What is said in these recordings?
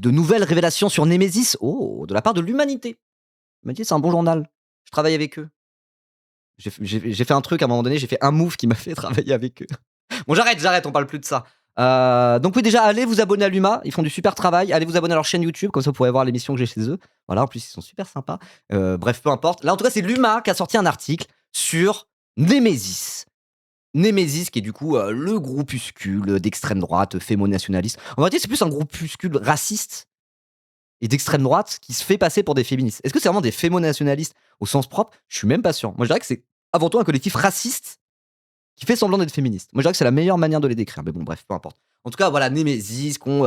De nouvelles révélations sur Némésis, oh, de la part de l'Humanité. L'Humanité, c'est un bon journal. Je travaille avec eux. J'ai fait un truc à un moment donné, j'ai fait un move qui m'a fait travailler avec eux. Bon, j'arrête, on parle plus de ça. Donc oui, déjà, allez vous abonner à l'Huma, ils font du super travail. Allez vous abonner à leur chaîne YouTube, comme ça vous pourrez voir l'émission que j'ai chez eux. Voilà, en plus ils sont super sympas. Bref, peu importe. Là, en tout cas, c'est l'Huma qui a sorti un article sur Némésis. Némésis, qui est du coup le groupuscule d'extrême droite, fémo-nationaliste. En vérité, c'est plus un groupuscule raciste et d'extrême droite qui se fait passer pour des féministes. Est-ce que c'est vraiment des fémo-nationalistes au sens propre? Je suis même pas sûr. Moi, je dirais que c'est avant tout un collectif raciste qui fait semblant d'être féministe. Moi, je dirais que c'est la meilleure manière de les décrire. Mais bon, bref, peu importe. En tout cas, voilà, Némésis, qui ont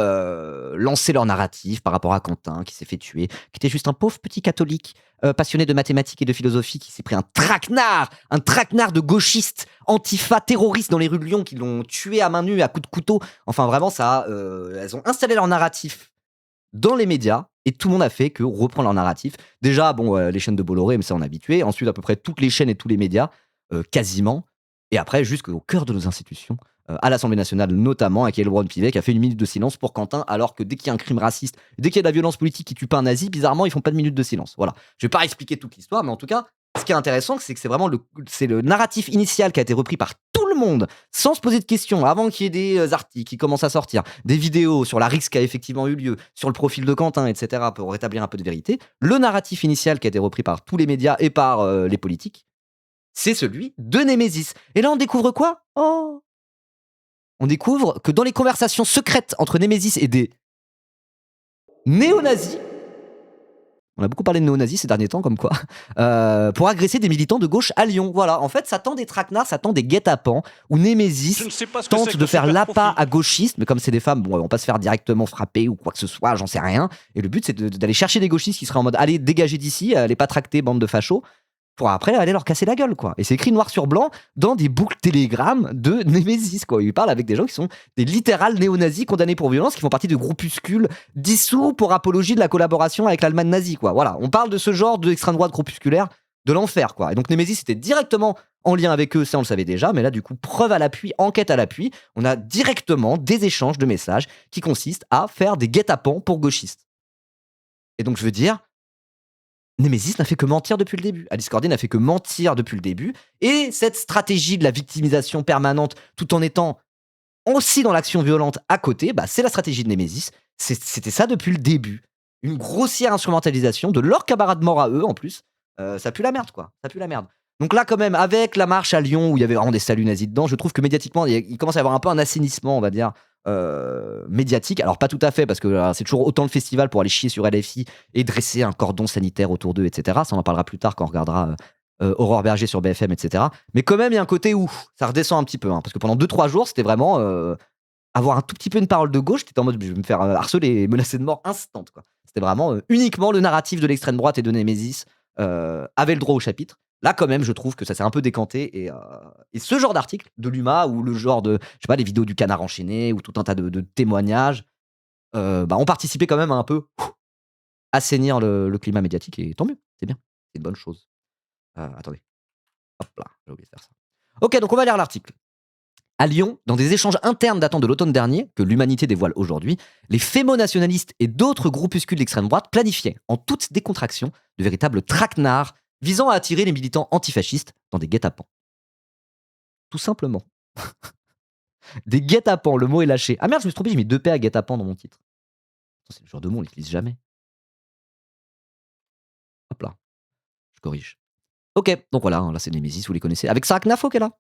lancé leur narratif par rapport à Quentin, qui s'est fait tuer, qui était juste un pauvre petit catholique passionné de mathématiques et de philosophie, qui s'est pris un traquenard de gauchistes, antifa, terroristes dans les rues de Lyon, qui l'ont tué à main nue, à coups de couteau. Enfin, vraiment, ça, elles ont installé leur narratif dans les médias, et tout le monde a fait que reprendre leur narratif. Déjà, bon, les chaînes de Bolloré, mais ça on est habitué. Ensuite, à peu près toutes les chaînes et tous les médias, quasiment. Et après, jusqu'au cœur de nos institutions, à l'Assemblée nationale notamment, avec Elbron Pivet, qui a fait une minute de silence pour Quentin, alors que dès qu'il y a un crime raciste, dès qu'il y a de la violence politique qui tue pas un nazi, bizarrement, ils font pas de minute de silence. Voilà. Je vais pas expliquer toute l'histoire, mais en tout cas, ce qui est intéressant, c'est que c'est vraiment le narratif initial qui a été repris par tout le monde, sans se poser de questions, avant qu'il y ait des articles qui commencent à sortir, des vidéos sur la rixe qui a effectivement eu lieu, sur le profil de Quentin, etc., pour rétablir un peu de vérité. Le narratif initial qui a été repris par tous les médias et par les politiques, c'est celui de Némésis. Et là, on découvre quoi? Oh, on découvre que dans les conversations secrètes entre Némésis et des néo-nazis, on a beaucoup parlé de néo-nazis ces derniers temps, comme quoi, pour agresser des militants de gauche à Lyon. Voilà, en fait, ça tend des traquenards, ça tend des guet-apens, où Némésis tente de faire l'appât à gauchistes, mais comme c'est des femmes, bon, elles vont pas se faire directement frapper ou quoi que ce soit, j'en sais rien. Et le but, c'est d'aller chercher des gauchistes qui seraient en mode, allez, dégagez d'ici, allez pas tracter, bande de fachos, pour après aller leur casser la gueule, quoi. Et c'est écrit noir sur blanc dans des boucles Telegram de Némésis, quoi. Il parle avec des gens qui sont des littéral néo-nazis condamnés pour violence, qui font partie de groupuscules dissous pour apologie de la collaboration avec l'Allemagne nazie, quoi. Voilà, on parle de ce genre d'extrême droite groupusculaire de l'enfer, quoi. Et donc Némésis était directement en lien avec eux, ça on le savait déjà, mais là du coup, preuve à l'appui, enquête à l'appui, on a directement des échanges de messages qui consistent à faire des guet-apens pour gauchistes. Et donc je veux dire, Némésis n'a fait que mentir depuis le début. Alice Corday n'a fait que mentir depuis le début. Et cette stratégie de la victimisation permanente, tout en étant aussi dans l'action violente à côté, bah, c'est la stratégie de Némésis. C'était ça depuis le début. Une grossière instrumentalisation de leurs camarades morts à eux, en plus. Ça pue la merde, quoi. Ça pue la merde. Donc là, quand même, avec la marche à Lyon, où il y avait vraiment des saluts nazis dedans, je trouve que médiatiquement, il commence à y avoir un peu un assainissement, on va dire, médiatique. Alors pas tout à fait, parce que c'est toujours autant le festival pour aller chier sur LFI et dresser un cordon sanitaire autour d'eux, etc. Ça, on en parlera plus tard quand on regardera Aurore Berger sur BFM, etc. Mais quand même, il y a un côté où ça redescend un petit peu, hein, parce que pendant 2-3 jours, c'était vraiment avoir un tout petit peu une parole de gauche. T'étais en mode, je vais me faire harceler et menacer de mort instant, quoi. C'était vraiment uniquement le narratif de l'extrême droite et de Némésis avait le droit au chapitre. Là, quand même, je trouve que ça s'est un peu décanté. Et ce genre d'article de l'UMA, ou le genre de, je sais pas, les vidéos du canard enchaîné, ou tout un tas de témoignages, bah, ont participé quand même à un peu assainir le climat médiatique. Et tant mieux, c'est bien, c'est une bonne chose. Attendez, hop là, j'ai oublié de faire ça. Ok, donc on va lire l'article. À Lyon, dans des échanges internes datant de l'automne dernier, que l'Humanité dévoile aujourd'hui, les fémo-nationalistes et d'autres groupuscules d'extrême droite planifiaient, en toute décontraction, de véritables traquenards visant à attirer les militants antifascistes dans des guet-apens. Tout simplement. Des guet-apens, le mot est lâché. Ah merde, je me suis trompé, j'ai mis 2 P à guet-apens dans mon titre. C'est le genre de mot, on l'utilise jamais. Hop là, je corrige. Ok, donc voilà, là c'est Némésis, vous les connaissez. Avec Sarah Knafo qui est là.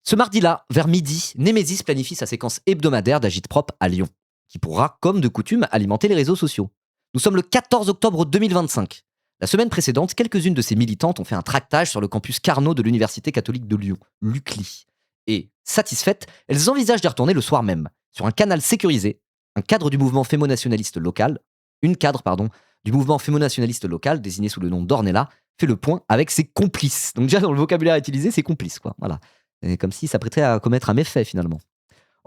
Ce mardi-là, vers midi, Némésis planifie sa séquence hebdomadaire d'Agitprop à Lyon, qui pourra, comme de coutume, alimenter les réseaux sociaux. Nous sommes le 14 octobre 2025. La semaine précédente, quelques-unes de ces militantes ont fait un tractage sur le campus Carnot de l'Université catholique de Lyon, l'UCLI. Et, satisfaites, elles envisagent d'y retourner le soir même, sur un canal sécurisé, un cadre du mouvement fémo-nationaliste local, une cadre, pardon, du mouvement fémo-nationaliste local, désigné sous le nom d'Ornella, fait le point avec ses complices. Donc déjà, dans le vocabulaire utilisé, c'est complice, quoi. Voilà. Et comme si ça prêtait à commettre un méfait, finalement.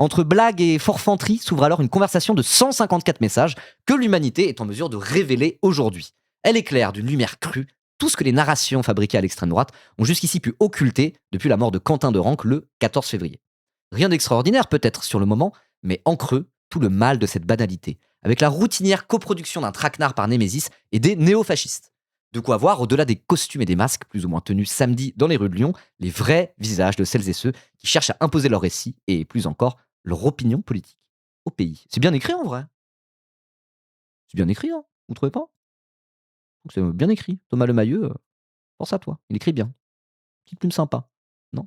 Entre blagues et forfanterie s'ouvre alors une conversation de 154 messages que l'Humanité est en mesure de révéler aujourd'hui. Elle éclaire d'une lumière crue tout ce que les narrations fabriquées à l'extrême droite ont jusqu'ici pu occulter depuis la mort de Quentin de Ranc le 14 février. Rien d'extraordinaire peut-être sur le moment, mais en creux, tout le mal de cette banalité, avec la routinière coproduction d'un traquenard par Némésis et des néofascistes. De quoi voir, au-delà des costumes et des masques, plus ou moins tenus samedi dans les rues de Lyon, les vrais visages de celles et ceux qui cherchent à imposer leur récit et, plus encore, leur opinion politique au pays. C'est bien écrit en vrai. C'est bien écrit, hein. Vous trouvez pas? C'est bien écrit. Thomas Lemayeux, pense à toi. Il écrit bien. Petite plume sympa. Non?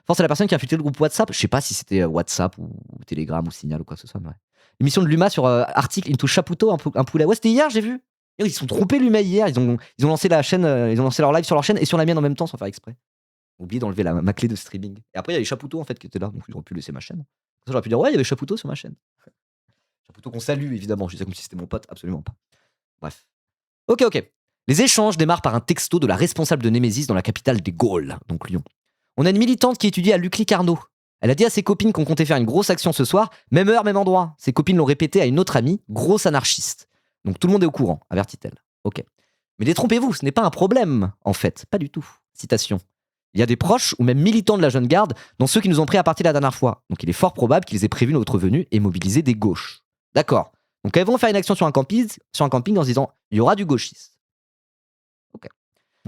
Force à la personne qui a filtré le groupe WhatsApp. Je sais pas si c'était WhatsApp ou Telegram ou Signal ou quoi que ce soit. Mais ouais. L'émission de Luma sur article Into Chapoutot, un poulet. Ouais, c'était hier, j'ai vu. Ils se sont trompés Luma hier. Ils ont lancé la chaîne, ils ont lancé leur live sur leur chaîne et sur la mienne en même temps sans faire exprès. J'ai oublié d'enlever ma clé de streaming. Et après, il y avait Chapoutot en fait qui était là. Donc ils auraient pu laisser ma chaîne. Ça, j'aurais pu dire, ouais, il y avait Chapoutot sur ma chaîne. Chapoutot qu'on salue évidemment. Je disais comme si c'était mon pote. Absolument pas. Bref. Ok. Les échanges démarrent par un texto de la responsable de Némésis dans la capitale des Gaules, donc Lyon. On a une militante qui étudie à l'UCLI Carnot. Elle a dit à ses copines qu'on comptait faire une grosse action ce soir, même heure, même endroit. Ses copines l'ont répété à une autre amie, grosse anarchiste. Donc tout le monde est au courant, avertit-elle. Ok. Mais détrompez-vous, ce n'est pas un problème, en fait. Pas du tout. Citation. Il y a des proches ou même militants de la jeune garde, dont ceux qui nous ont pris à partir la dernière fois. Donc il est fort probable qu'ils aient prévu notre venue et mobilisé des gauches. D'accord. Donc elles vont faire une action sur un camping en se disant il y aura du gauchiste. Ok.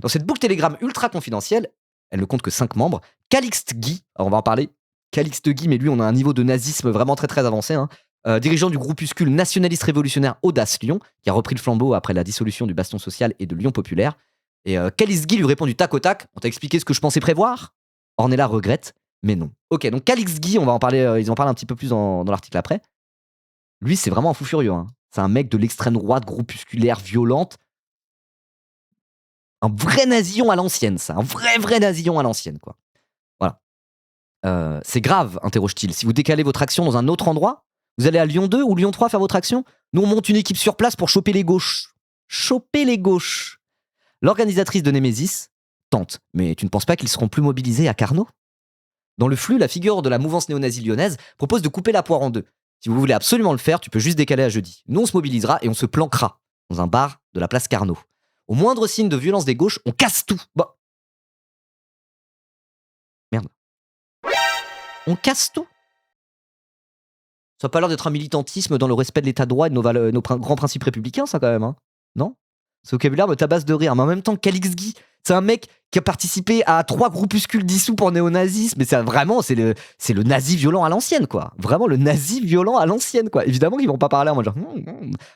Dans cette boucle Telegram ultra confidentielle, elle ne compte que 5 membres. Calixte Guy, alors on va en parler. Calixte Guy, mais lui, on a un niveau de nazisme vraiment très très avancé. Hein. Dirigeant du groupuscule nationaliste révolutionnaire Audace Lyon, qui a repris le flambeau après la dissolution du Bastion Social et de Lyon Populaire. Et Calixte Guy lui répond du tac au tac. On t'a expliqué ce que je pensais prévoir? Ornella regrette, mais non. Ok, donc Calixte Guy, on va en parler, ils en parlent un petit peu plus dans l'article après. Lui, c'est vraiment un fou furieux. Hein. C'est un mec de l'extrême droite, groupusculaire, violente. Un vrai nasillon à l'ancienne, ça. Un vrai nasillon à l'ancienne, quoi. Voilà. C'est grave, interroge-t-il. Si vous décalez votre action dans un autre endroit, vous allez à Lyon 2 ou Lyon 3 faire votre action? Nous, on monte une équipe sur place pour choper les gauches. Choper les gauches. L'organisatrice de Némésis tente. Mais tu ne penses pas qu'ils seront plus mobilisés à Carnot? Dans le flux, la figure de la mouvance néo-nazie lyonnaise propose de couper la poire en deux. Si vous voulez absolument le faire, tu peux juste décaler à jeudi. Nous, on se mobilisera et on se planquera dans un bar de la place Carnot. Au moindre signe de violence des gauches, on casse tout. Bah. Merde. On casse tout. Ça n'a pas l'air d'être un militantisme dans le respect de l'état de droit et de nos grands principes républicains, ça, quand même. Hein, non? Ce vocabulaire me tabasse de rire. Mais en même temps, Calixte Guy, c'est un mec qui a participé à 3 groupuscules dissous pour néonazisme. Mais vraiment, c'est le nazi violent à l'ancienne, quoi. Vraiment le nazi violent à l'ancienne, quoi. Évidemment qu'ils vont pas parler en mode genre.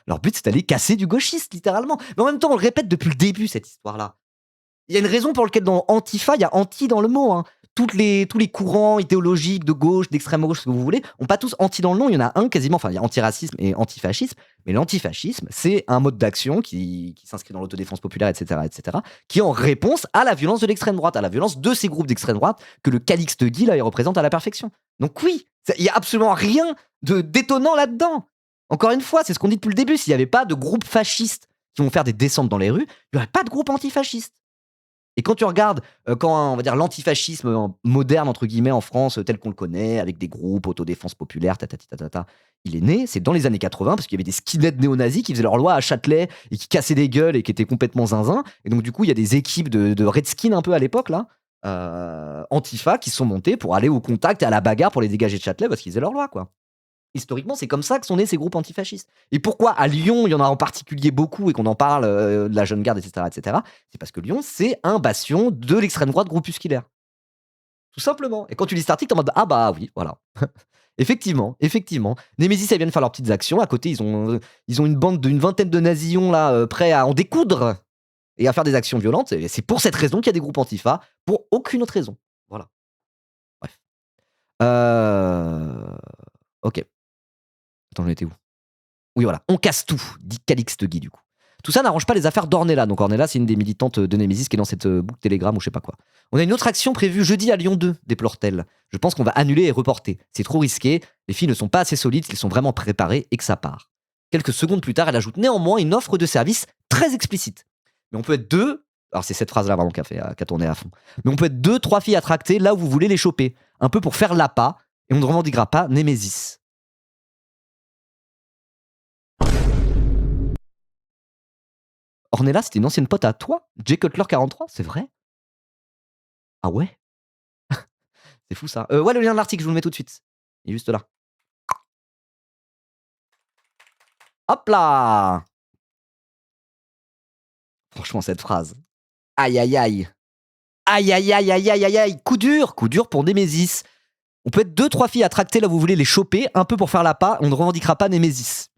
Leur but, c'est d'aller casser du gauchiste, littéralement. Mais en même temps, on le répète depuis le début, cette histoire-là. Il y a une raison pour laquelle dans Antifa, il y a anti dans le mot. Hein. Tous les courants idéologiques de gauche, d'extrême gauche, ce que vous voulez, ont pas tous anti dans le nom. Il y en a un quasiment, enfin, il y a antiracisme et antifascisme. Mais l'antifascisme, c'est un mode d'action qui s'inscrit dans l'autodéfense populaire, etc., qui est en réponse à la violence de l'extrême droite, à la violence de ces groupes d'extrême droite que le Calixte Guy, là, il représente à la perfection. Donc oui, il y a absolument rien de détonnant là-dedans. Encore une fois, c'est ce qu'on dit depuis le début. S'il n'y avait pas de groupes fascistes qui vont faire des descentes dans les rues, il n'y aurait pas de groupe antifasciste. Et quand tu regardes, quand on va dire l'antifascisme moderne entre guillemets en France tel qu'on le connaît, avec des groupes autodéfense populaire, il est né, c'est dans les années 80 parce qu'il y avait des skinheads néo-nazis qui faisaient leur loi à Châtelet et qui cassaient des gueules et qui étaient complètement zinzin. Et donc du coup, il y a des équipes de redskins un peu à l'époque là, Antifa, qui sont montées pour aller au contact et à la bagarre pour les dégager de Châtelet parce qu'ils faisaient leur loi, quoi. Historiquement, c'est comme ça que sont nés ces groupes antifascistes. Et pourquoi à Lyon, il y en a en particulier beaucoup et qu'on en parle de la jeune garde, etc. C'est parce que Lyon, c'est un bastion de l'extrême droite groupusculaire. Tout simplement. Et quand tu lis cet article, t'es en mode ah bah oui, voilà. effectivement. Némésis, elles viennent faire leurs petites actions. À côté, ils ont une bande d'une vingtaine de nazillons là, prêts à en découdre et à faire des actions violentes. Et c'est pour cette raison qu'il y a des groupes antifa, pour aucune autre raison. Voilà. Bref. Ok. Attends, j'en étais où? Oui, voilà. On casse tout, dit Calixte Guy, du coup. Tout ça n'arrange pas les affaires d'Ornella. Donc Ornella, c'est une des militantes de Némésis qui est dans cette boucle Telegram ou je sais pas quoi. On a une autre action prévue jeudi à Lyon 2, déplore-t-elle. Je pense qu'on va annuler et reporter. C'est trop risqué. Les filles ne sont pas assez solides, qu'elles sont vraiment préparées et que ça part. Quelques secondes plus tard, elle ajoute néanmoins une offre de service très explicite. Mais on peut être 2. Alors c'est cette phrase-là vraiment qui a tourné à fond. Mais on peut être 2, 3 filles à tracter là où vous voulez les choper. Un peu pour faire l'appât. Et on ne revendiquera pas Némésis. Ornella, c'était une ancienne pote à toi? Jay Cutler 43, c'est vrai? Ah ouais? C'est fou ça. Ouais, le lien de l'article, je vous le mets tout de suite. Il est juste là. Hop là! Franchement, cette phrase. Aïe, aïe, aïe. Aïe, aïe, aïe, aïe, aïe, aïe, aïe. Coup dur pour Némésis. On peut être 2-3 filles à tracter là où vous voulez les choper, un peu pour faire la pas, on ne revendiquera pas Némésis.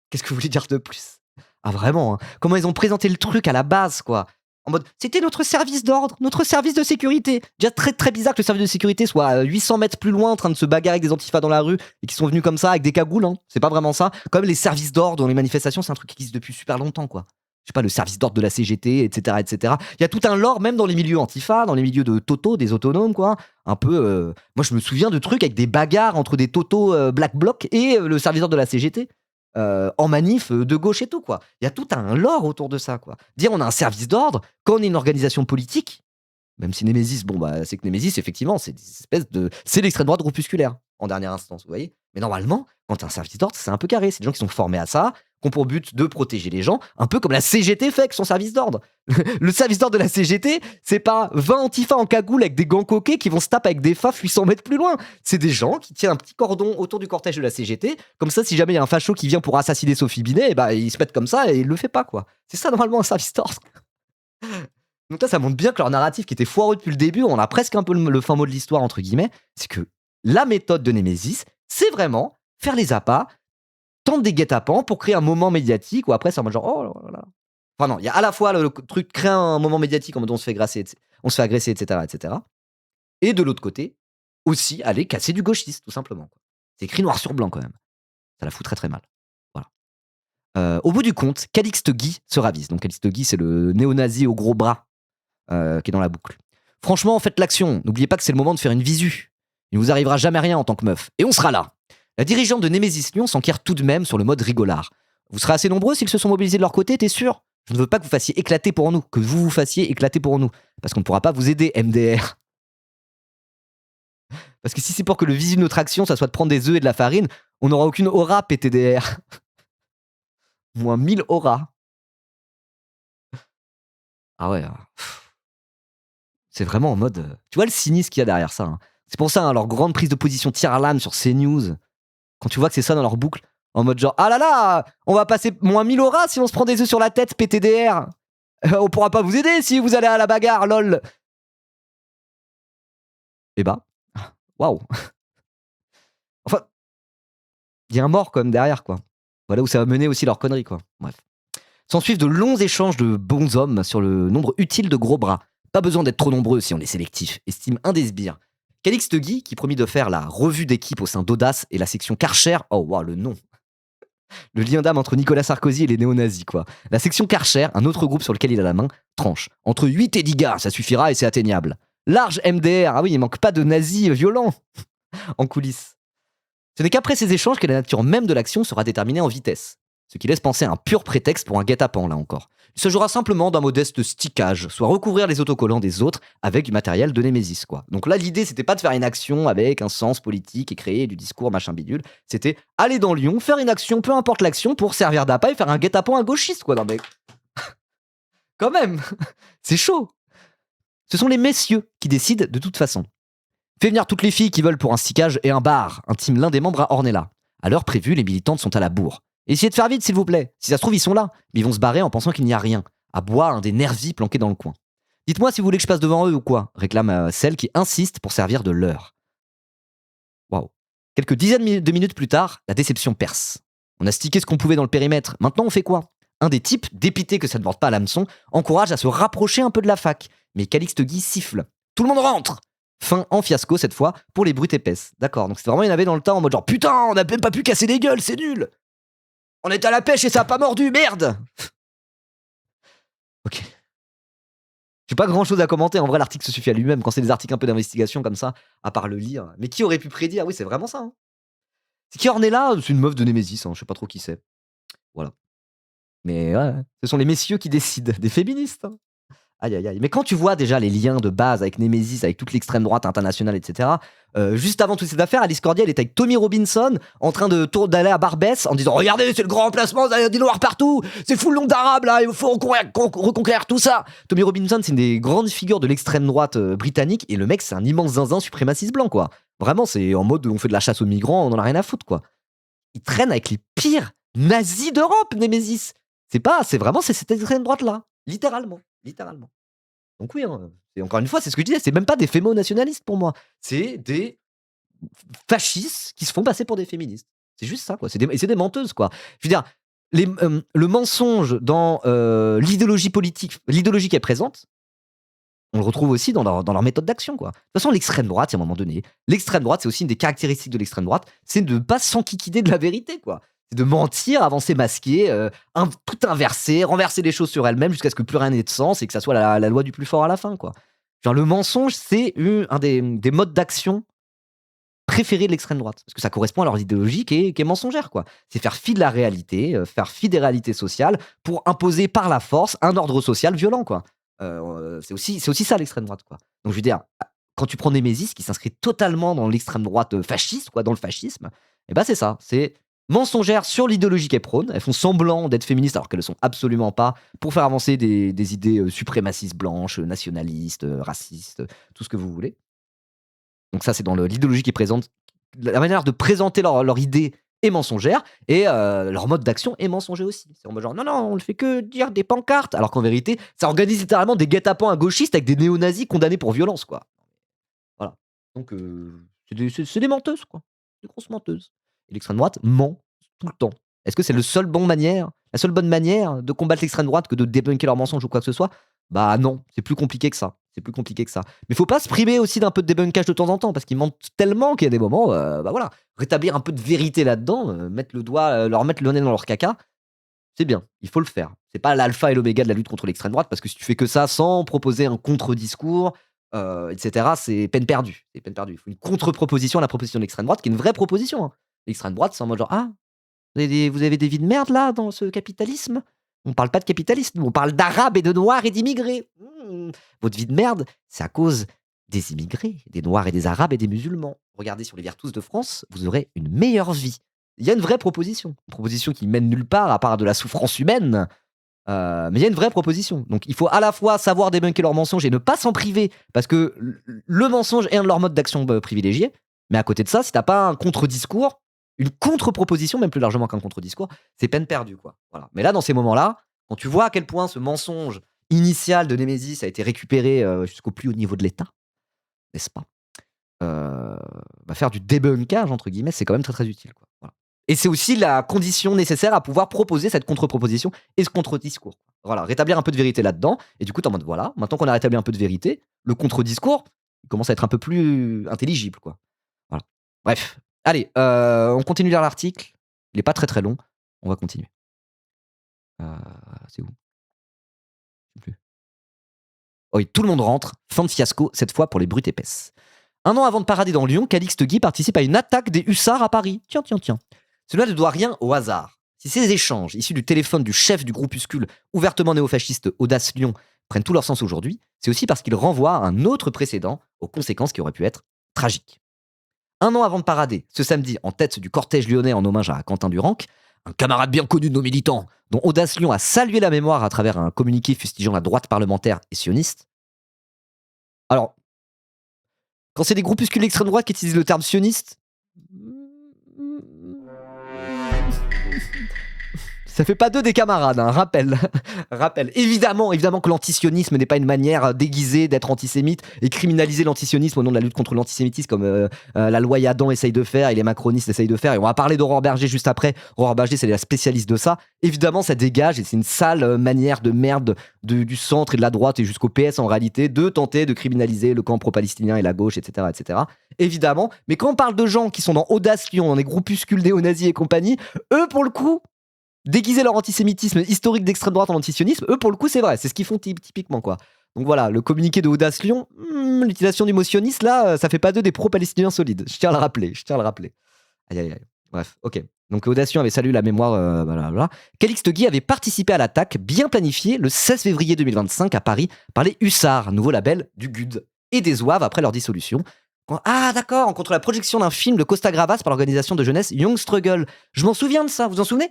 Qu'est-ce que vous voulez dire de plus? Ah vraiment, hein. Comment ils ont présenté le truc à la base, quoi. En mode, c'était notre service d'ordre, notre service de sécurité. Déjà très très bizarre que le service de sécurité soit à 800 mètres plus loin en train de se bagarrer avec des antifas dans la rue et qui sont venus comme ça avec des cagoules, hein. C'est pas vraiment ça. Comme les services d'ordre dans les manifestations, c'est un truc qui existe depuis super longtemps, quoi. Je sais pas, le service d'ordre de la CGT, etc., etc. Il y a tout un lore, même dans les milieux antifa, dans les milieux de Toto, des autonomes, quoi. Un peu. Moi, je me souviens de trucs avec des bagarres entre des Toto Black Bloc et le service d'ordre de la CGT. En manif de gauche et tout, quoi. Il y a tout un lore autour de ça, quoi. Dire on a un service d'ordre, quand on est une organisation politique, même si Némésis, bon, bah, c'est que Némésis, effectivement, c'est des espèces de. C'est l'extrême droite groupusculaire, en dernière instance, vous voyez. Mais normalement, quand t'as un service d'ordre, c'est un peu carré. C'est des gens qui sont formés à ça, qui ont pour but de protéger les gens, un peu comme la CGT fait avec son service d'ordre. Le service d'ordre de la CGT, c'est pas 20 antifas en cagoule avec des gants coquets qui vont se taper avec des faf 800 mètres plus loin. C'est des gens qui tiennent un petit cordon autour du cortège de la CGT, comme ça, si jamais il y a un facho qui vient pour assassiner Sophie Binet, bah, ils se mettent comme ça et il le fait pas, quoi. C'est ça, normalement, un service d'ordre. Donc là, ça montre bien que leur narratif, qui était foireux depuis le début, on a presque un peu le fin mot de l'histoire, entre guillemets, c'est que la méthode de Némésis, c'est vraiment faire les appâts, tendre des guet-apens pour créer un moment médiatique, ou après, c'est en mode genre, oh là là. Enfin non, il y a à la fois le truc créer un moment médiatique en mode on se fait agresser, on se fait agresser, etc., etc. Et de l'autre côté, aussi aller casser du gauchiste, tout simplement. C'est écrit noir sur blanc quand même. Ça la fout très très mal. Voilà. Au bout du compte, Calixte Guy se ravise. Donc Calixte Guy, c'est le néo-nazi au gros bras qui est dans la boucle. Franchement, faites l'action. N'oubliez pas que c'est le moment de faire une visu. Il ne vous arrivera jamais rien en tant que meuf. Et on sera là. La dirigeante de Némésis Lyon s'enquiert tout de même sur le mode rigolard. Vous serez assez nombreux s'ils se sont mobilisés de leur côté, t'es sûr? Je ne veux pas que vous fassiez éclater pour nous, que vous vous fassiez éclater pour nous. Parce qu'on ne pourra pas vous aider, MDR. Parce que si c'est pour que le visu de notre action, ça soit de prendre des œufs et de la farine, on n'aura aucune aura, PTDR. Moins 1000 auras. Ah ouais. C'est vraiment en mode. Tu vois le cynisme qu'il y a derrière ça, hein. C'est pour ça, hein, leur grande prise de position tir à l'âme sur CNews. Quand tu vois que c'est ça dans leur boucle, en mode genre, ah là là, on va passer moins 1000 auras si on se prend des œufs sur la tête, PTDR. On pourra pas vous aider si vous allez à la bagarre, lol. Eh bah, waouh. Enfin, il y a un mort quand même derrière, quoi. Voilà où ça va mener aussi leur connerie, quoi. Bref. S'ensuivent de longs échanges de bons hommes sur le nombre utile de gros bras. Pas besoin d'être trop nombreux si on est sélectif, estime un des sbires. Calixte Guy, qui promit de faire la revue d'équipe au sein d'Audace et la section Karcher, oh waouh, le nom. Le lien d'âme entre Nicolas Sarkozy et les néo-nazis, quoi. La section Karcher, un autre groupe sur lequel il a la main, tranche. Entre 8 et 10 gars, ça suffira et c'est atteignable. Large MDR, ah oui, il manque pas de nazis violents en coulisses. Ce n'est qu'après ces échanges que la nature même de l'action sera déterminée en vitesse. Ce qui laisse penser à un pur prétexte pour un guet-apens, là encore. Il se jouera simplement d'un modeste stickage, soit recouvrir les autocollants des autres avec du matériel de Némésis, quoi. Donc là, l'idée, c'était pas de faire une action avec un sens politique et créer du discours machin bidule. C'était aller dans Lyon, faire une action, peu importe l'action, pour servir d'appât et faire un guet-apens à gauchiste, quoi. Non mais. Quand même. C'est chaud. Ce sont les messieurs qui décident de toute façon. Fais venir toutes les filles qui veulent pour un stickage et un bar, intime l'un des membres à Ornella. À l'heure prévue, les militantes sont à la bourre. Essayez de faire vite, s'il vous plaît. Si ça se trouve, ils sont là. Mais ils vont se barrer en pensant qu'il n'y a rien. À boire un des nervis planqués dans le coin. Dites-moi si vous voulez que je passe devant eux ou quoi, réclame celle qui insiste pour servir de l'heure. Waouh. Quelques dizaines de minutes plus tard, la déception perce. On a stické ce qu'on pouvait dans le périmètre. Maintenant, on fait quoi? Un des types, dépité que ça ne borde pas à l'hameçon, encourage à se rapprocher un peu de la fac. Mais Calixte Guy siffle. Tout le monde rentre! Fin en fiasco cette fois pour les brutes épaisses. D'accord, donc c'est vraiment, il y en avait dans le temps en mode genre putain, on n'a même pas pu casser des gueules, c'est nul! On est à la pêche et ça a pas mordu, merde! Ok. J'ai pas grand chose à commenter, en vrai l'article se suffit à lui-même quand c'est des articles un peu d'investigation comme ça, à part le lire. Mais qui aurait pu prédire? Oui, c'est vraiment ça. Hein. C'est qui Ornella? C'est une meuf de Némésis, hein, je sais pas trop qui c'est. Voilà. Mais ouais, ce sont les messieurs qui décident, des féministes. Hein. Aïe, aïe, aïe. Mais quand tu vois déjà les liens de base avec Némésis, avec toute l'extrême droite internationale, etc., juste avant toute cette affaire, Alice Cordier, elle était avec Tommy Robinson en train d'aller à Barbès en disant regardez, c'est le grand emplacement, il y a des noirs partout, c'est full nom d'arabe là, il faut reconquérir tout ça. Tommy Robinson, c'est une des grandes figures de l'extrême droite britannique et le mec, c'est un immense zinzin suprémaciste blanc, quoi. Vraiment, c'est en mode on fait de la chasse aux migrants, on en a rien à foutre, quoi. Il traîne avec les pires nazis d'Europe, Némésis. C'est cette extrême droite là, littéralement. Donc oui, hein, et encore une fois, c'est ce que je disais, c'est même pas des fémo-nationalistes pour moi. C'est des fascistes qui se font passer pour des féministes. C'est juste ça, quoi. C'est des menteuses, quoi. Je veux dire, le mensonge dans l'idéologie politique, l'idéologie qui est présente, on le retrouve aussi dans leur méthode d'action, quoi. De toute façon, l'extrême droite, à un moment donné, l'extrême droite, c'est aussi une des caractéristiques de l'extrême droite, c'est de ne pas s'enquiquiner de la vérité, quoi. C'est de mentir, avancer masqué, tout inverser, renverser les choses sur elles-mêmes jusqu'à ce que plus rien n'ait de sens et que ça soit la loi du plus fort à la fin, quoi. Genre, le mensonge, c'est un des modes d'action préférés de l'extrême droite. Parce que ça correspond à leur idéologie qui est mensongère, quoi. C'est faire fi de la réalité, faire fi des réalités sociales pour imposer par la force un ordre social violent, quoi. C'est aussi ça l'extrême droite, quoi. Donc je veux dire, quand tu prends Némésis qui s'inscrit totalement dans l'extrême droite fasciste, quoi, dans le fascisme, et ben c'est ça, c'est mensongère sur l'idéologie qu'elles prônent. Elles font semblant d'être féministes alors qu'elles ne le sont absolument pas pour faire avancer des idées suprémacistes blanches, nationalistes, racistes, tout ce que vous voulez. Donc ça, c'est dans l'idéologie qui présente. La manière de présenter leur idée est mensongère et leur mode d'action est mensonger aussi. C'est en mode genre, non, on ne fait que dire des pancartes, alors qu'en vérité, ça organise littéralement des guet-apens à gauchistes avec des néo-nazis condamnés pour violence, quoi. Voilà. Donc, c'est des menteuses, quoi. Des grosses menteuses. Et l'extrême droite ment tout le temps. Est-ce que c'est la seule bonne manière de combattre l'extrême droite que de débunker leurs mensonges ou quoi que ce soit? Bah non, c'est plus compliqué que ça. Mais faut pas se priver aussi d'un peu de débunkage de temps en temps, parce qu'ils mentent tellement qu'il y a des moments, bah voilà, rétablir un peu de vérité là-dedans, leur mettre le nez dans leur caca, c'est bien, il faut le faire. C'est pas l'alpha et l'oméga de la lutte contre l'extrême droite, parce que si tu fais que ça sans proposer un contre-discours, etc., c'est peine perdue. C'est peine perdue. Il faut une contre-proposition à la proposition de l'extrême droite, qui est une vraie proposition, hein. L'extrême droite, c'est en mode genre: «Ah, vous avez des vies de merde là, dans ce capitalisme? On parle pas de capitalisme, on parle d'arabes et de noirs et d'immigrés. Votre vie de merde, c'est à cause des immigrés, des noirs et des arabes et des musulmans. Regardez sur les Virtus de France, vous aurez une meilleure vie.» Il y a une vraie proposition. Une proposition qui mène nulle part à part de la souffrance humaine. Mais il y a une vraie proposition. Donc il faut à la fois savoir débunker leurs mensonges et ne pas s'en priver, parce que le mensonge est un de leurs modes d'action privilégiés. Mais à côté de ça, si t'as pas un contre-discours, une contre-proposition, même plus largement qu'un contre-discours, c'est peine perdue, quoi. Voilà. Mais là, dans ces moments-là, quand tu vois à quel point ce mensonge initial de Némésis a été récupéré jusqu'au plus haut niveau de l'État, n'est-ce pas? Faire du débunkage, entre guillemets, c'est quand même très très utile, quoi. Voilà. Et c'est aussi la condition nécessaire à pouvoir proposer cette contre-proposition et ce contre-discours. Voilà, rétablir un peu de vérité là-dedans. Et du coup, t'es en mode, voilà, maintenant qu'on a rétabli un peu de vérité, le contre-discours, il commence à être un peu plus intelligible, quoi. Voilà. Bref. Allez, on continue lire l'article. Il est pas très très long. On va continuer. C'est où? Je sais plus. Oh oui, tout le monde rentre. Fin de fiasco, cette fois pour les brutes épaisses. 1 an avant de parader dans Lyon, Calixte Guy participe à une attaque des hussards à Paris. Tiens. Cela ne doit rien au hasard. Si ces échanges, issus du téléphone du chef du groupuscule ouvertement néofasciste Audace Lyon, prennent tout leur sens aujourd'hui, c'est aussi parce qu'ils renvoient à un autre précédent aux conséquences qui auraient pu être tragiques. 1 an avant de parader, ce samedi, en tête du cortège lyonnais en hommage à Quentin Durand, un camarade bien connu de nos militants, dont Audace Lyon a salué la mémoire à travers un communiqué fustigeant la droite parlementaire et sioniste. Alors, quand c'est des groupuscules d'extrême droite qui utilisent le terme sioniste, ça fait pas d'eux des camarades, hein, rappel. Évidemment que l'antisionisme n'est pas une manière déguisée d'être antisémite et criminaliser l'antisionisme au nom de la lutte contre l'antisémitisme comme la loi Yadan essaye de faire et les macronistes essayent de faire. Et on va parler d'Aurore Berger juste après. Aurore Berger, c'est la spécialiste de ça. Évidemment, ça dégage et c'est une sale manière de merde du centre et de la droite et jusqu'au PS en réalité de tenter de criminaliser le camp pro-palestinien et la gauche, etc., etc. Évidemment. Mais quand on parle de gens qui sont dans Audace Lyon, dans des groupuscules néo-nazis et compagnie, eux, pour le coup, déguiser leur antisémitisme historique d'extrême droite en antisionisme, eux pour le coup c'est vrai, c'est ce qu'ils font typiquement, quoi. Donc voilà, le communiqué de Audace Lyon, l'utilisation du mot sioniste là, ça fait pas d'eux des pro-palestiniens solides. Je tiens à le rappeler. Aïe. Bref, ok. Donc Audacieux avait salué la mémoire, blablabla. Calixte Guy avait participé à l'attaque bien planifiée le 16 février 2025 à Paris par les Hussards, nouveau label du GUD, et des Zouaves après leur dissolution. Ah d'accord, contre la projection d'un film de Costa Gravas par l'organisation de jeunesse Young Struggle. Je m'en souviens de ça, vous en souvenez?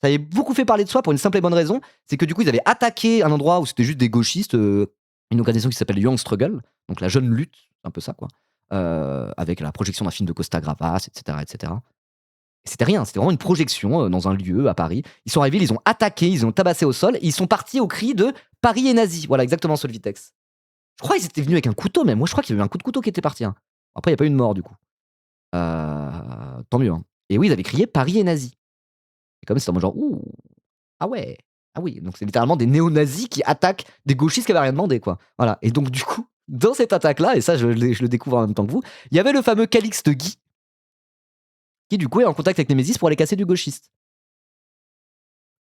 Ça avait beaucoup fait parler de soi pour une simple et bonne raison, c'est que du coup ils avaient attaqué un endroit où c'était juste des gauchistes, une organisation qui s'appelle Young Struggle, donc la jeune lutte, un peu ça quoi, avec la projection d'un film de Costa Gravas, etc. etc. C'était rien, c'était vraiment une projection dans un lieu à Paris. Ils sont arrivés, ils ont attaqué, ils ont tabassé au sol, et ils sont partis au cri de Paris est nazi. Voilà, exactement Solvitex. Je crois qu'ils étaient venus avec un couteau même. Moi, je crois qu'il y avait eu un coup de couteau qui était parti. Hein. Après, il n'y a pas eu de mort du coup. Tant mieux. Hein. Et oui, ils avaient crié Paris est nazi. Et comme c'était en mode genre, ouh, ah ouais, ah oui. Donc c'est littéralement des néo-nazis qui attaquent des gauchistes qui n'avaient rien demandé, quoi. Voilà. Et donc, du coup, dans cette attaque-là, et ça, je le découvre en même temps que vous, il y avait le fameux Calixte Guy, qui du coup est en contact avec Némésis pour aller casser du gauchiste.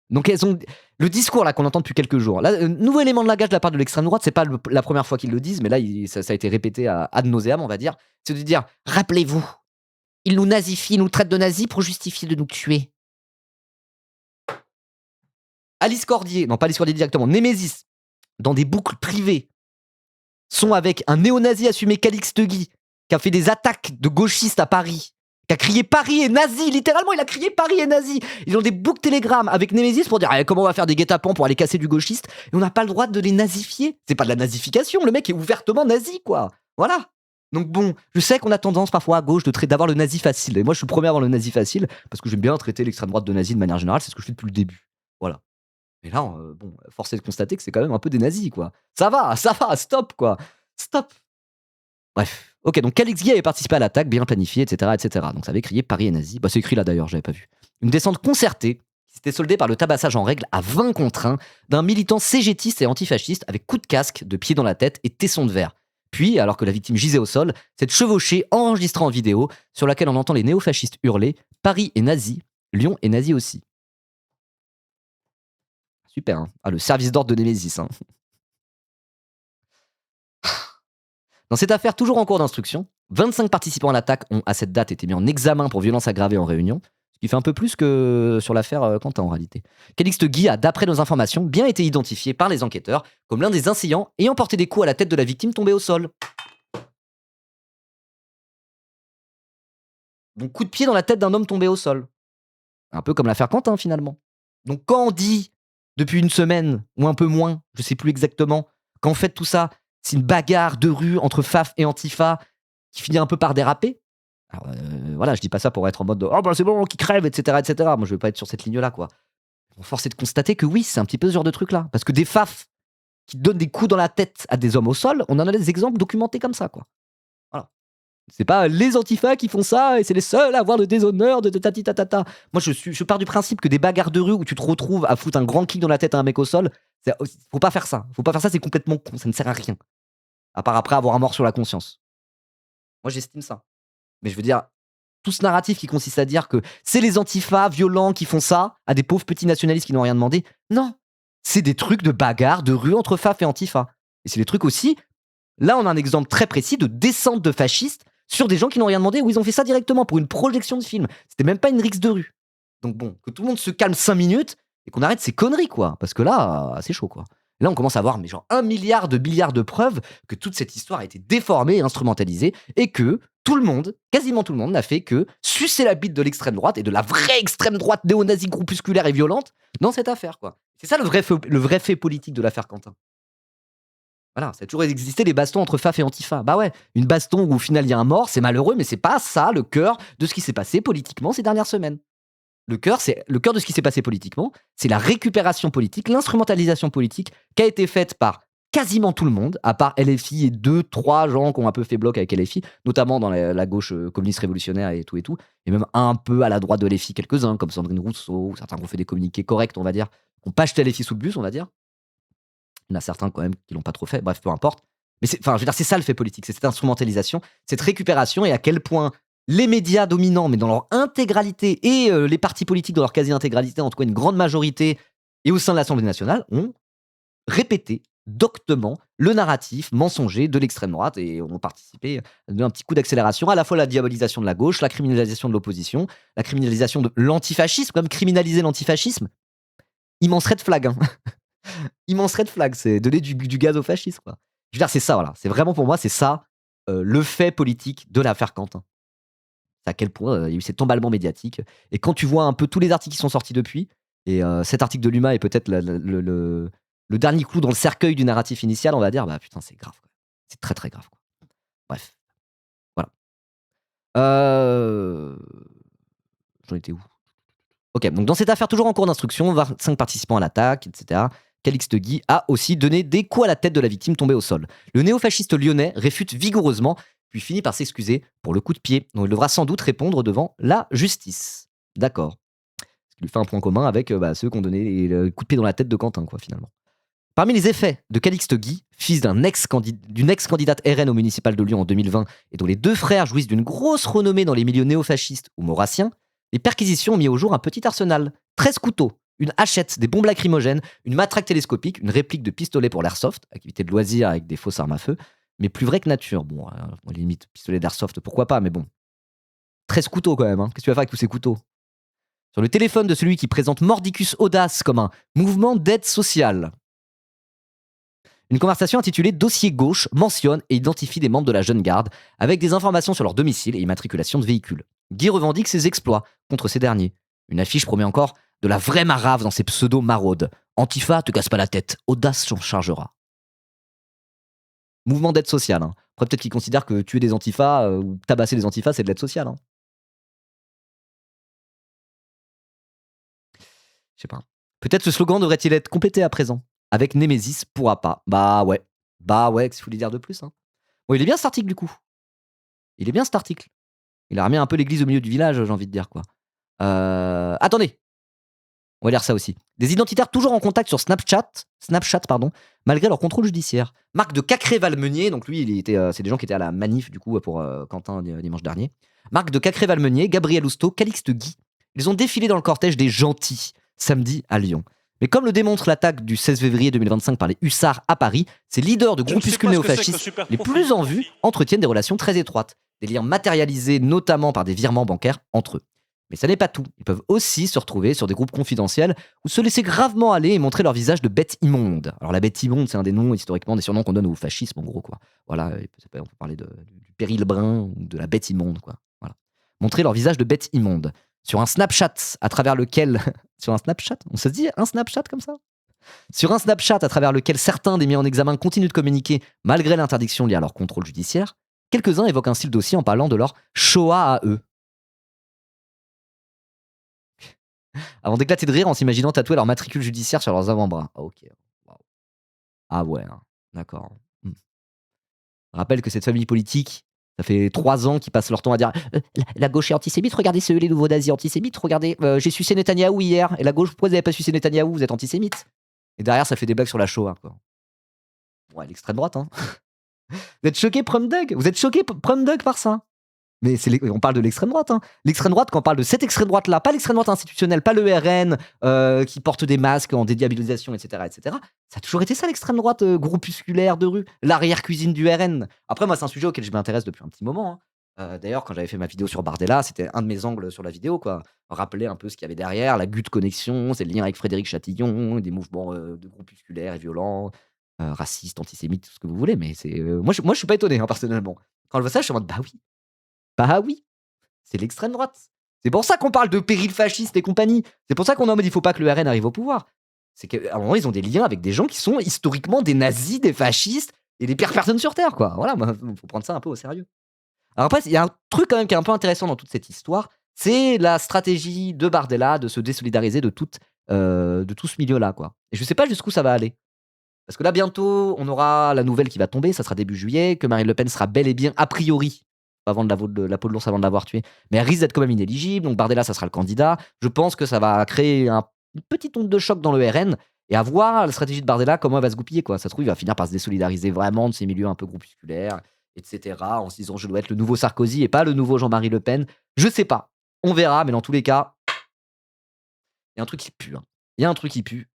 Donc elles ont le discours là qu'on entend depuis quelques jours. Là, nouveau élément de langage de la part de l'extrême droite, c'est pas la première fois qu'ils le disent, mais là ça a été répété ad nauseam, on va dire. C'est de dire rappelez-vous, ils nous nazifient, ils nous traitent de nazis pour justifier de nous tuer. Alice Cordier, non pas Alice Cordier directement, Némésis, dans des boucles privées, sont avec un néo-nazi assumé Calixte Guy, qui a fait des attaques de gauchistes à Paris, qui a crié Paris est nazi, littéralement il a crié Paris est nazi. Ils ont des boucles Telegram avec Némésis pour dire comment on va faire des guet-apens pour aller casser du gauchiste, et on n'a pas le droit de les nazifier. C'est pas de la nazification, le mec est ouvertement nazi quoi. Voilà. Donc bon, je sais qu'on a tendance parfois à gauche d'avoir le nazi facile, et moi je suis le premier à avoir le nazi facile, parce que j'aime bien traiter l'extrême droite de nazi de manière générale, c'est ce que je fais depuis le début. Voilà. Mais là, bon, force est de constater que c'est quand même un peu des nazis, quoi. Ça va, stop, quoi. Stop. Bref. Ok, donc Calixte Guy avait participé à l'attaque, bien planifiée, etc., etc. Donc ça avait crié Paris est nazi. Bah, c'est écrit là d'ailleurs, j'avais pas vu. Une descente concertée qui s'était soldée par le tabassage en règle à 20 contre 1 d'un militant cégétiste et antifasciste avec coup de casque, de pied dans la tête et tesson de verre. Puis, alors que la victime gisait au sol, cette chevauchée enregistrée en vidéo sur laquelle on entend les néofascistes hurler Paris est nazi, Lyon est nazi aussi. Super, hein. Ah, le service d'ordre de Némésis. Hein. Dans cette affaire toujours en cours d'instruction, 25 participants à l'attaque ont à cette date été mis en examen pour violence aggravée en réunion, ce qui fait un peu plus que sur l'affaire Quentin en réalité. Calixte Guy a, d'après nos informations, bien été identifié par les enquêteurs comme l'un des assaillants ayant porté des coups à la tête de la victime tombée au sol. Donc coup de pied dans la tête d'un homme tombé au sol. Un peu comme l'affaire Quentin finalement. Donc quand on dit depuis une semaine, ou un peu moins, je sais plus exactement, qu'en fait tout ça, c'est une bagarre de rue entre FAF et Antifa qui finit un peu par déraper. Alors voilà, je dis pas ça pour être en mode oh ben c'est bon, qui crève, etc., etc. Moi je veux pas être sur cette ligne-là, quoi. Force est de constater que oui, c'est un petit peu ce genre de truc-là. Parce que des FAF qui donnent des coups dans la tête à des hommes au sol, on en a des exemples documentés comme ça, quoi. Voilà. C'est pas les antifas qui font ça et c'est les seuls à avoir le déshonneur de tati tatata. Moi, je pars du principe que des bagarres de rue où tu te retrouves à foutre un grand kick dans la tête à un mec au sol, faut pas faire ça. Faut pas faire ça, c'est complètement con. Ça ne sert à rien. À part après avoir un mort sur la conscience. Moi, j'estime ça. Mais je veux dire, tout ce narratif qui consiste à dire que c'est les antifas violents qui font ça à des pauvres petits nationalistes qui n'ont rien demandé. Non. C'est des trucs de bagarre de rue entre FAF et antifa. Et c'est des trucs aussi. Là, on a un exemple très précis de descente de fascistes sur des gens qui n'ont rien demandé, où ils ont fait ça directement pour une projection de film. C'était même pas une rixe de rue. Donc bon, que tout le monde se calme 5 minutes et qu'on arrête ces conneries, quoi. Parce que là, c'est chaud, quoi. Là, on commence à avoir mais genre 1 milliard de preuves que toute cette histoire a été déformée et instrumentalisée et que tout le monde, quasiment tout le monde, n'a fait que sucer la bite de l'extrême droite et de la vraie extrême droite néo-nazie groupusculaire et violente dans cette affaire, quoi. C'est ça le vrai fait politique de l'affaire Quentin. Voilà, ça a toujours existé les bastons entre FAF et Antifa. Bah ouais, une baston où au final il y a un mort, c'est malheureux, mais c'est pas ça le cœur de ce qui s'est passé politiquement ces dernières semaines. Le cœur de ce qui s'est passé politiquement, c'est la récupération politique, l'instrumentalisation politique qui a été faite par quasiment tout le monde, à part LFI et 2-3 gens qui ont un peu fait bloc avec LFI, notamment dans la gauche communiste révolutionnaire et tout, et même un peu à la droite de LFI, quelques-uns, comme Sandrine Rousseau, certains qui ont fait des communiqués corrects, on va dire, qui n'ont pas jeté LFI sous le bus, on va dire. Il y en a certains quand même qui l'ont pas trop fait, bref, peu importe. Mais je veux dire, c'est ça le fait politique, c'est cette instrumentalisation, cette récupération et à quel point les médias dominants, mais dans leur intégralité, et les partis politiques dans leur quasi-intégralité, en tout cas une grande majorité, et au sein de l'Assemblée nationale, ont répété doctement le narratif mensonger de l'extrême droite et ont participé à donner un petit coup d'accélération, à la fois la diabolisation de la gauche, la criminalisation de l'opposition, la criminalisation de l'antifascisme, comme criminaliser l'antifascisme, immense red flag, hein. Immense red flag, c'est donner du gaz aux fascistes, quoi. Je veux dire, c'est ça, voilà. C'est vraiment pour moi, c'est ça, le fait politique de l'affaire Quentin. C'est à quel point il y a eu cet emballement médiatique. Et quand tu vois un peu tous les articles qui sont sortis depuis, et cet article de l'UMA est peut-être le dernier clou dans le cercueil du narratif initial, on va dire, bah putain, c'est grave, quoi. C'est très très grave, quoi. Bref, voilà. J'en étais où? Ok, donc dans cette affaire toujours en cours d'instruction, 25 participants à l'attaque, etc. Calixte Guy a aussi donné des coups à la tête de la victime tombée au sol. Le néofasciste lyonnais réfute vigoureusement, puis finit par s'excuser pour le coup de pied, dont il devra sans doute répondre devant la justice. D'accord. Ce qui lui fait un point commun avec ceux qui ont donné le coup de pied dans la tête de Quentin, quoi, finalement. Parmi les effets de Calixte Guy, fils d'une ex-candidate RN au municipal de Lyon en 2020 et dont les deux frères jouissent d'une grosse renommée dans les milieux néofascistes ou maurassiens, les perquisitions ont mis au jour un petit arsenal. 13 couteaux, une hachette, des bombes lacrymogènes, une matraque télescopique, une réplique de pistolet pour l'airsoft, activité de loisir avec des fausses armes à feu, mais plus vrai que nature. Bon, limite, pistolet d'airsoft, pourquoi pas, mais bon. 13 couteaux quand même, hein. Qu'est-ce que tu vas faire avec tous ces couteaux? Sur le téléphone de celui qui présente Mordicus Audace comme un mouvement d'aide sociale, une conversation intitulée Dossier gauche mentionne et identifie des membres de la jeune garde avec des informations sur leur domicile et immatriculation de véhicules. Guy revendique ses exploits contre ces derniers. Une affiche promet encore de la vraie marave dans ses pseudo-maraudes. Antifa, te casse pas la tête, Audace s'en chargera. Mouvement d'aide sociale. Hein. Après, peut-être qu'ils considèrent que tuer des antifas ou tabasser des antifas, c'est de l'aide sociale. Hein. Je sais pas. Peut-être ce slogan devrait-il être complété à présent. Avec Némésis pourra pas. Bah ouais. Bah ouais, qu'est-ce qu'il faut lui dire de plus, hein. Bon, il est bien cet article du coup. Il est bien cet article. Il a remis un peu l'église au milieu du village, j'ai envie de dire, quoi. Attendez. On va lire ça aussi. Des identitaires toujours en contact sur Snapchat, pardon, malgré leur contrôle judiciaire. Marc de Cacré-Valmeunier, donc lui, c'est des gens qui étaient à la manif du coup pour Quentin dimanche dernier. Marc de Cacré-Valmeunier, Gabriel Housteau, Calixte Guy. Ils ont défilé dans le cortège des gentils samedi à Lyon. Mais comme le démontre l'attaque du 16 février 2025 par les hussards à Paris, ces leaders de groupuscules néofascistes les plus en vue entretiennent des relations très étroites, des liens matérialisés notamment par des virements bancaires entre eux. Mais ça n'est pas tout. Ils peuvent aussi se retrouver sur des groupes confidentiels ou se laisser gravement aller et montrer leur visage de bête immonde. Alors la bête immonde, c'est un des noms, historiquement, des surnoms qu'on donne au fascisme, en gros, quoi. Voilà, on peut parler du péril brun ou de la bête immonde, quoi. Voilà. Montrer leur visage de bête immonde. Sur un Snapchat à travers lequel... sur un Snapchat? On se dit un Snapchat comme ça? Sur un Snapchat à travers lequel certains des mis en examen continuent de communiquer malgré l'interdiction liée à leur contrôle judiciaire, quelques-uns évoquent un style dossier en parlant de leur Shoah à eux. Avant d'éclater de rire en s'imaginant tatouer leur matricule judiciaire sur leurs avant-bras. Ah, ok. Wow. Ah ouais, hein. D'accord. Rappelle que cette famille politique, ça fait 3 ans qu'ils passent leur temps à dire la gauche est antisémite, regardez ceux, les nouveaux nazis antisémites, regardez, j'ai sucé Netanyahou hier, et la gauche, pourquoi vous n'avez pas sucé Netanyahou, vous êtes antisémite. Et derrière, ça fait des blagues sur la Shoah, quoi. Ouais, l'extrême droite, hein. Vous êtes choqué, Prumdug? Vous êtes choqué, Prumdug, par ça? Mais on parle de l'extrême droite. Hein. L'extrême droite, quand on parle de cette extrême droite-là, pas l'extrême droite institutionnelle, pas le RN qui porte des masques en dédiabolisation, etc., ça a toujours été ça, l'extrême droite groupusculaire de rue, l'arrière-cuisine du RN. Après, moi, c'est un sujet auquel je m'intéresse depuis un petit moment. Hein. D'ailleurs, quand j'avais fait ma vidéo sur Bardella, c'était un de mes angles sur la vidéo, quoi. Rappeler un peu ce qu'il y avait derrière, la GUT connexion, c'est le lien avec Frédéric Chatillon, des mouvements de groupusculaires et violents, racistes, antisémites, tout ce que vous voulez. Mais moi, je suis pas étonné, hein, personnellement. Quand je vois ça, je suis en mode, bah oui. Bah oui, c'est l'extrême droite. C'est pour ça qu'on parle de péril fasciste et compagnie. C'est pour ça qu'on est en mode il faut pas que le RN arrive au pouvoir. C'est qu'à un moment, ils ont des liens avec des gens qui sont historiquement des nazis, des fascistes et des pires personnes sur Terre, quoi. Voilà, il faut prendre ça un peu au sérieux. Alors après, il y a un truc quand même qui est un peu intéressant dans toute cette histoire, c'est la stratégie de Bardella de se désolidariser de tout ce milieu-là, quoi. Et je sais pas jusqu'où ça va aller. Parce que là, bientôt, on aura la nouvelle qui va tomber, ça sera début juillet, que Marine Le Pen sera bel et bien, a priori, avant de la peau de l'ours avant de l'avoir tué, mais elle risque d'être quand même inéligible, donc Bardella, ça sera le candidat. Je pense que ça va créer une petite onde de choc dans le RN, et à voir la stratégie de Bardella, comment elle va se goupiller, quoi. Ça se trouve, il va finir par se désolidariser vraiment de ces milieux un peu groupusculaires, etc., en se disant, je dois être le nouveau Sarkozy et pas le nouveau Jean-Marie Le Pen. Je sais pas, on verra, mais dans tous les cas, il y a un truc qui pue. Il y a un truc qui pue.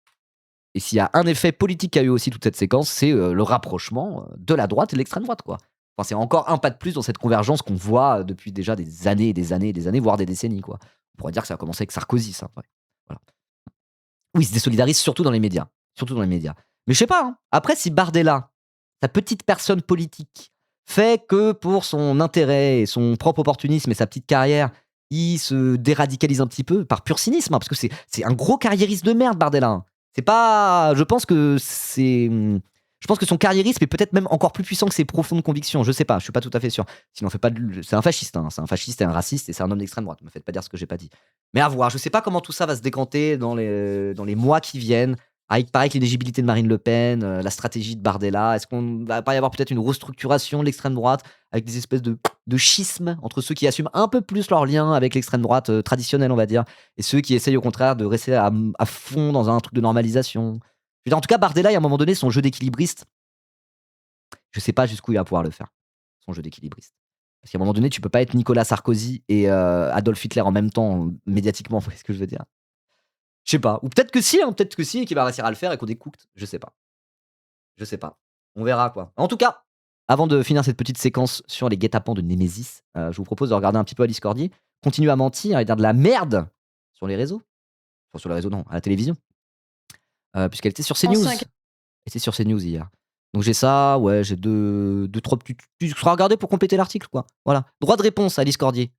Et s'il y a un effet politique qu'a eu aussi toute cette séquence, c'est le rapprochement de la droite et de l'extrême droite, quoi. Enfin, c'est encore un pas de plus dans cette convergence qu'on voit depuis déjà des années et des années et des années, voire des décennies, quoi. On pourrait dire que ça a commencé avec Sarkozy, ça. Ouais. Voilà. Oui, il se désolidarise surtout dans les médias. Surtout dans les médias. Mais je sais pas, hein. Après, si Bardella, sa petite personne politique, fait que pour son intérêt et son propre opportunisme et sa petite carrière, il se déradicalise un petit peu par pur cynisme, hein, parce que c'est un gros carriériste de merde, Bardella, hein. C'est pas. Je pense que c'est. Je pense que son carriérisme est peut-être même encore plus puissant que ses profondes convictions. Je sais pas, je suis pas tout à fait sûr. Sinon, on fait pas c'est un fasciste, hein. C'est un fasciste et un raciste et c'est un homme d'extrême droite. Me faites pas dire ce que j'ai pas dit. Mais à voir. Je sais pas comment tout ça va se décanter dans les mois qui viennent. Avec pareil que l'éligibilité de Marine Le Pen, la stratégie de Bardella. Est-ce qu'on va pas y avoir peut-être une restructuration de l'extrême droite avec des espèces de schismes entre ceux qui assument un peu plus leur lien avec l'extrême droite traditionnelle, on va dire, et ceux qui essayent au contraire de rester à fond dans un truc de normalisation. Je veux dire, en tout cas, Bardella, il y a un moment donné, son jeu d'équilibriste, je sais pas jusqu'où il va pouvoir le faire, son jeu d'équilibriste. Parce qu'à un moment donné, tu peux pas être Nicolas Sarkozy et Adolf Hitler en même temps, médiatiquement, vous voyez ce que je veux dire. Je sais pas. Ou peut-être que si, hein, peut-être que si, et qu'il va réussir à le faire et qu'on est cooked. Je sais pas. Je sais pas. On verra, quoi. En tout cas, avant de finir cette petite séquence sur les guet-apens de Némésis, je vous propose de regarder un petit peu Alice Cordier continue à mentir et dire de la merde sur les réseaux. Enfin, sur les réseaux, non, à la télévision. Puisqu'elle était sur CNews. Elle était sur CNews hier. Donc j'ai ça, ouais, j'ai deux, trois petits. Tu seras regardé pour compléter l'article, quoi. Voilà. Droit de réponse, Alice Cordier.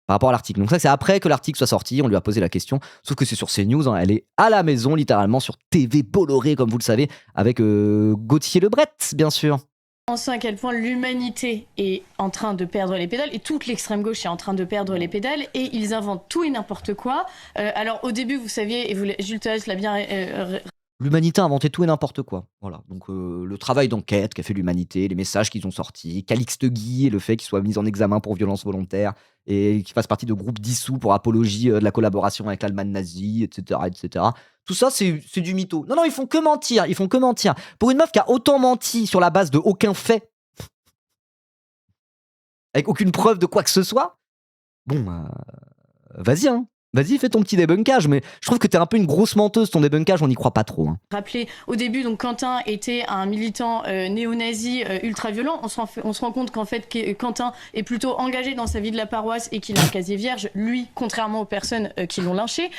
Par rapport à l'article. Donc ça, c'est après que l'article soit sorti, on lui a posé la question. Sauf que c'est sur CNews, hein, elle est à la maison, littéralement, sur TV Bolloré, comme vous le savez, avec Gauthier Lebret, bien sûr. On sait à quel point l'humanité est en train de perdre les pédales et toute l'extrême gauche est en train de perdre les pédales et ils inventent tout et n'importe quoi. Alors au début, vous saviez, et Jules Thérèse l'a bien... L'humanité a inventé tout et n'importe quoi. Voilà. Donc le travail d'enquête qu'a fait l'humanité, les messages qu'ils ont sortis, Calixte Guy et le fait qu'il soit mis en examen pour violence volontaire et qu'il fasse partie de groupes dissous pour apologie de la collaboration avec l'Allemagne nazie, etc., etc. Tout ça, c'est du mytho. Non, non, ils font que mentir. Ils font que mentir. Pour une meuf qui a autant menti sur la base de aucun fait, avec aucune preuve de quoi que ce soit, bon, vas-y, hein. Vas-y, fais ton petit débunkage, mais je trouve que t'es un peu une grosse menteuse, ton débunkage, on n'y croit pas trop. Hein. Rappelez, au début, donc Quentin était un militant néo-nazi ultra-violent. On se rend compte qu'en fait, Quentin est plutôt engagé dans sa vie de la paroisse et qu'il a un casier vierge, lui, contrairement aux personnes qui l'ont lynché.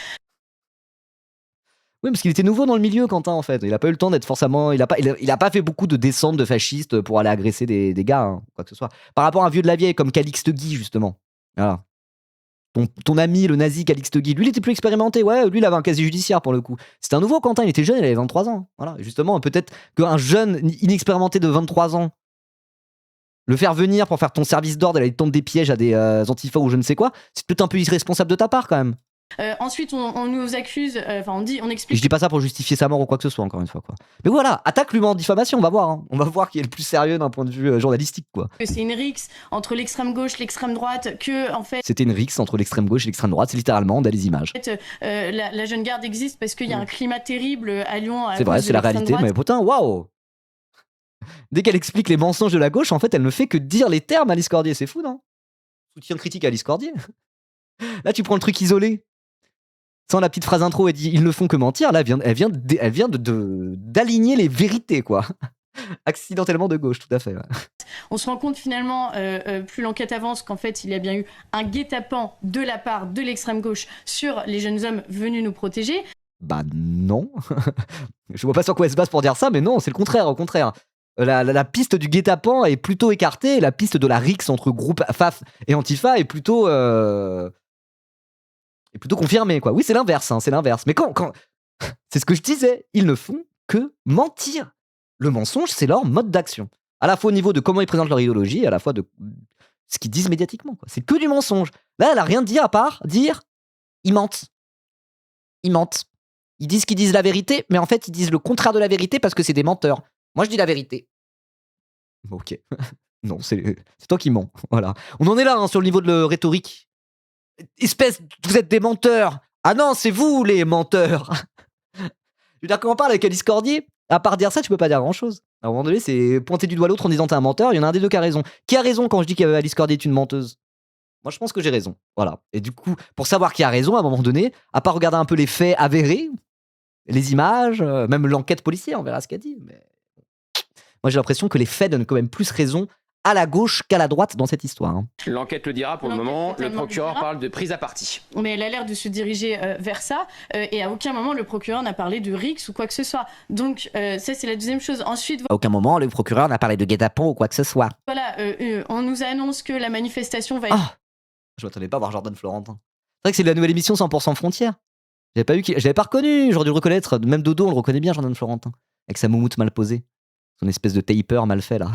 Oui, parce qu'il était nouveau dans le milieu, Quentin, en fait. Il a pas eu le temps d'être forcément... Il a pas fait beaucoup de descentes de fascistes pour aller agresser des gars, hein, quoi que ce soit. Par rapport à un vieux de la vieille comme Calixte Guy, justement. Voilà. Ton ami, le nazi Calixte Guy, lui, il était plus expérimenté. Ouais, lui, il avait un casier judiciaire pour le coup. C'était un nouveau Quentin, il était jeune, il avait 23 ans. Voilà, justement, peut-être qu'un jeune inexpérimenté de 23 ans, le faire venir pour faire ton service d'ordre, aller tendre des pièges à des antifas ou je ne sais quoi, c'est peut-être un peu irresponsable de ta part quand même. Ensuite, on nous accuse, on explique. Et je dis pas ça pour justifier sa mort ou quoi que ce soit, encore une fois, quoi. Mais voilà, attaque-lui en diffamation, on va voir. Hein. On va voir qui est le plus sérieux d'un point de vue journalistique, quoi. C'est une rixe entre l'extrême gauche, l'extrême droite, que en fait. C'était une rixe entre l'extrême gauche et l'extrême droite, c'est littéralement, on a les images. En fait, la jeune garde existe parce qu'il y a un climat terrible à Lyon. C'est vrai, c'est la réalité, droite. Mais putain, waouh! Dès qu'elle explique les mensonges de la gauche, en fait, elle ne fait que dire les termes à Alice Cordier, c'est fou, non? Soutien critique à Alice Cordier. Là, tu prends le truc isolé. Sans la petite phrase intro, elle dit ils ne font que mentir. Là, elle vient d'aligner les vérités, quoi. Accidentellement de gauche, tout à fait. Ouais. On se rend compte finalement, plus l'enquête avance, qu'en fait, il y a bien eu un guet-apens de la part de l'extrême gauche sur les jeunes hommes venus nous protéger. Bah non. Je vois pas sur quoi elle se base pour dire ça, mais non, c'est le contraire, au contraire. La piste du guet-apens est plutôt écartée, et la piste de la rixe entre groupe FAF et Antifa est plutôt confirmée, quoi. Oui, c'est l'inverse, hein, c'est l'inverse. Mais quand c'est ce que je disais, ils ne font que mentir. Le mensonge, c'est leur mode d'action. À la fois au niveau de comment ils présentent leur idéologie, et à la fois de ce qu'ils disent médiatiquement, quoi. C'est que du mensonge. Là, elle a rien dit à part dire ils mentent. Ils mentent. Ils disent qu'ils disent la vérité, mais en fait, ils disent le contraire de la vérité parce que c'est des menteurs. Moi, je dis la vérité. Ok. Non, c'est toi qui mens. Voilà. On en est là, hein, sur le niveau de la rhétorique. Espèce, vous êtes des menteurs. Ah non, c'est vous les menteurs. Je veux dire, quand on parle avec Alice Cordier, à part dire ça, tu peux pas dire grand-chose. À un moment donné, c'est pointer du doigt l'autre en disant t'es un menteur. Il y en a un des deux qui a raison. Qui a raison quand je dis qu'Alice Cordier est une menteuse? Moi, je pense que j'ai raison. Voilà. Et du coup, pour savoir qui a raison, à un moment donné, à part regarder un peu les faits avérés, les images, même l'enquête policière, on verra ce qu'elle dit. Mais moi, j'ai l'impression que les faits donnent quand même plus raison à la gauche qu'à la droite dans cette histoire. L'enquête le dira pour le moment. Le procureur parle de prise à partie. Mais elle a l'air de se diriger vers ça. Et à aucun moment, le procureur n'a parlé de RICS ou quoi que ce soit. Donc, ça, c'est la deuxième chose. Ensuite, À aucun moment, le procureur n'a parlé de guet-apens ou quoi que ce soit. Voilà, on nous annonce que la manifestation va être... Ah, je m'attendais pas à voir Jordan Florentin. C'est vrai que c'est de la nouvelle émission 100% Frontières. Je l'avais pas reconnu, j'aurais dû le reconnaître. Même Dodo, on le reconnaît bien, Jordan Florentin. Avec sa moumoute mal posée. Son espèce de taper mal fait, là.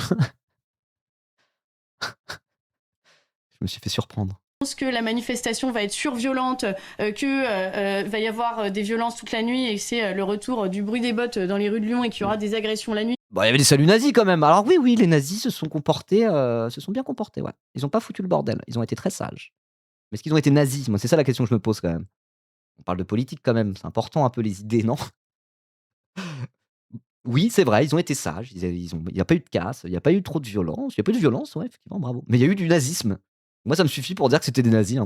Je me suis fait surprendre. Que la manifestation va être surviolente, que va y avoir des violences toute la nuit et que c'est le retour du bruit des bottes dans les rues de Lyon et qu'il y aura des agressions la nuit. Bon, il y avait des saluts nazis quand même. Alors oui, les nazis se sont bien comportés, ouais. Ils ont pas foutu le bordel, ils ont été très sages. Mais est-ce qu'ils ont été nazis? Moi, c'est ça la question que je me pose quand même. On parle de politique quand même, c'est important un peu les idées, non? Oui, c'est vrai, ils ont été sages, il n'y a pas eu de casse, il n'y a pas eu trop de violence, il y a pas eu de violence, ouais, effectivement, bravo. Mais il y a eu du nazisme. Moi, ça me suffit pour dire que c'était des nazis.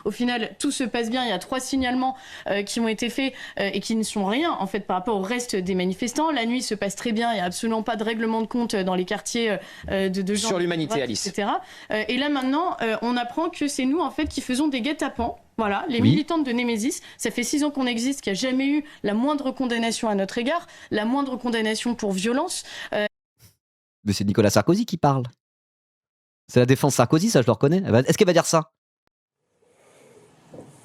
Au final, tout se passe bien. Il y a 3 signalements qui ont été faits et qui ne sont rien en fait par rapport au reste des manifestants. La nuit se passe très bien. Il n'y a absolument pas de règlement de compte dans les quartiers de gens. Sur l'humanité, Alice. Etc. Et là maintenant, on apprend que c'est nous en fait qui faisons des guet-apens. Voilà, les militantes de Némésis. Ça fait 6 ans qu'on existe, qu'il n'y a jamais eu la moindre condamnation à notre égard, la moindre condamnation pour violence. Mais c'est Nicolas Sarkozy qui parle. C'est la défense Sarkozy, ça je le reconnais. Est-ce qu'elle va dire ça?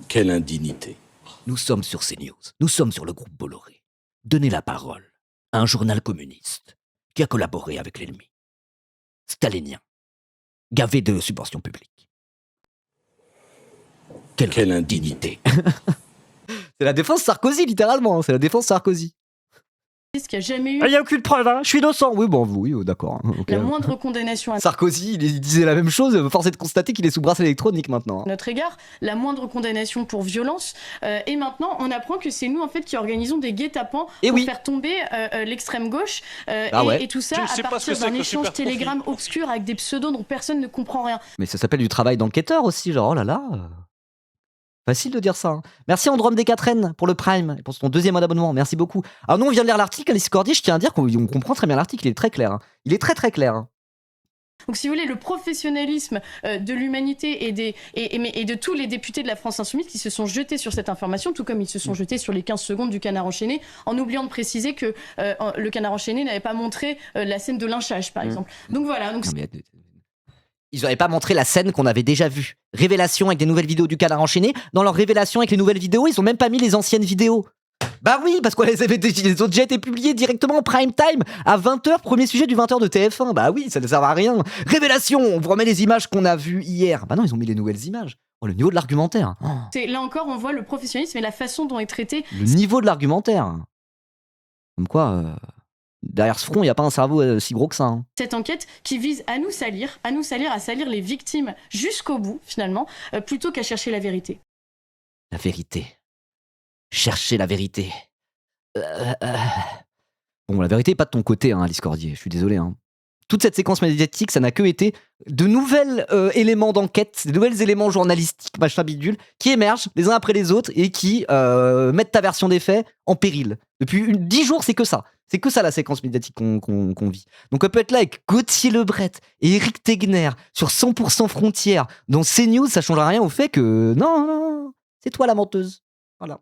Quelle indignité. Nous sommes sur CNews, nous sommes sur le groupe Bolloré. Donnez la parole à un journal communiste qui a collaboré avec l'ennemi. Stalinien, gavé de subventions publiques. Quelle indignité. C'est la défense Sarkozy, littéralement, c'est la défense Sarkozy. Ce qu'il n'y a jamais eu. Il n'y a aucune preuve, hein. Je suis innocent. Oui, bon, oui, d'accord. Okay. La moindre condamnation à Sarkozy, il disait la même chose. Force est de constater qu'il est sous bracelet électronique maintenant. Notre égard, la moindre condamnation pour violence. Et maintenant, on apprend que c'est nous en fait qui organisons des guet-apens pour faire tomber l'extrême gauche. Et tout ça à partir d'un échange Telegram obscur avec des pseudos dont personne ne comprend rien. Mais ça s'appelle du travail d'enquêteur aussi, genre oh là là. Facile de dire ça. Hein. Merci Androme Desquatraines pour le Prime et pour ton 2e mois d'abonnement. Merci beaucoup. Alors nous, on vient de lire l'article, Alice Cordier. Je tiens à dire qu'on comprend très bien l'article. Il est très clair. Hein. Il est très très clair. Hein. Donc si vous voulez, le professionnalisme de l'humanité et de tous les députés de la France Insoumise qui se sont jetés sur cette information, tout comme ils se sont jetés sur les 15 secondes du Canard enchaîné, en oubliant de préciser que le Canard enchaîné n'avait pas montré la scène de lynchage, par exemple. Donc voilà. Donc ils n'avaient pas montré la scène qu'on avait déjà vue. Révélation avec des nouvelles vidéos du Canard enchaîné. Dans leur révélation avec les nouvelles vidéos, ils ont même pas mis les anciennes vidéos. Bah oui, parce qu'on les ont déjà été publiées directement en prime time à 20h, premier sujet du 20h de TF1. Bah oui, ça ne sert à rien. Révélation, on vous remet les images qu'on a vues hier. Bah non, ils ont mis les nouvelles images. Oh, le niveau de l'argumentaire. Oh. Là encore, on voit le professionnalisme et la façon dont est traité. Le niveau de l'argumentaire. Comme quoi... Derrière ce front, il n'y a pas un cerveau si gros que ça. Hein. Cette enquête qui vise à nous salir, à salir les victimes jusqu'au bout, finalement, plutôt qu'à chercher la vérité. La vérité. Chercher la vérité. Bon, la vérité n'est pas de ton côté, hein, Alice Cordier, je suis désolé. Hein. Toute cette séquence médiatique, ça n'a que été de nouveaux éléments d'enquête, de nouveaux éléments journalistiques, machin bidule, qui émergent les uns après les autres et qui mettent ta version des faits en péril. Depuis 10 jours, c'est que ça. C'est que ça la séquence médiatique qu'on vit. Donc on peut être là avec Gauthier Lebret et Éric Tegner sur 100% Frontières. Dans CNews, ça ne changera rien au fait que non, c'est toi la menteuse. Voilà.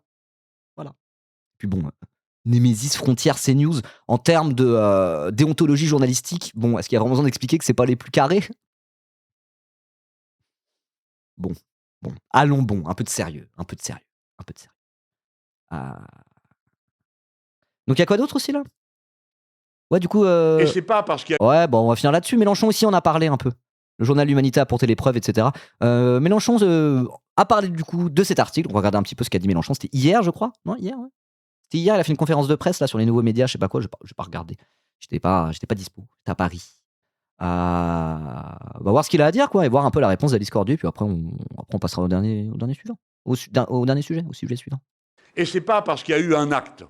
Puis bon, Némésis, Frontières, CNews, en termes de déontologie journalistique, bon, est-ce qu'il y a vraiment besoin d'expliquer que c'est pas les plus carrés? Bon, allons un peu de sérieux. Donc il y a quoi d'autre aussi là? Ouais, du coup. Et c'est pas parce qu'il y a... Ouais, bon, on va finir là-dessus. Mélenchon aussi, on a parlé un peu. Le journal L'Humanité a apporté les preuves, etc. Mélenchon a parlé du coup de cet article. On va regarder un petit peu ce qu'a dit Mélenchon. C'était hier, je crois. Non, hier, ouais. C'était hier, il a fait une conférence de presse là sur les nouveaux médias, je sais pas quoi, je vais pas regarder. J'étais pas dispo. J'étais à Paris. On va voir ce qu'il a à dire, quoi, et voir un peu la réponse d'Alice Cordier, puis après on passera au dernier suivant. Au dernier sujet, au sujet suivant. Et c'est pas parce qu'il y a eu un acte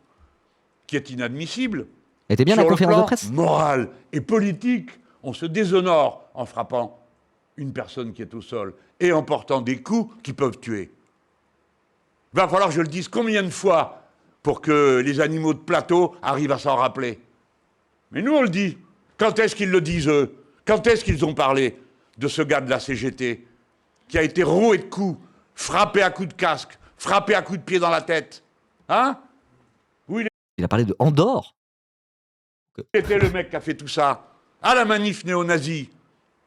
qui est inadmissible. Était bien la conférence de presse. Moral et politique, on se déshonore en frappant une personne qui est au sol et en portant des coups qui peuvent tuer. Il va falloir que je le dise combien de fois pour que les animaux de plateau arrivent à s'en rappeler. Mais nous, on le dit. Quand est-ce qu'ils le disent, eux? Quand est-ce qu'ils ont parlé de ce gars de la CGT qui a été roué de coups, frappé à coups de casque, frappé à coups de pied dans la tête? Hein? Où Il a parlé de Andorre. était le mec qui a fait tout ça? À la manif néo-nazie.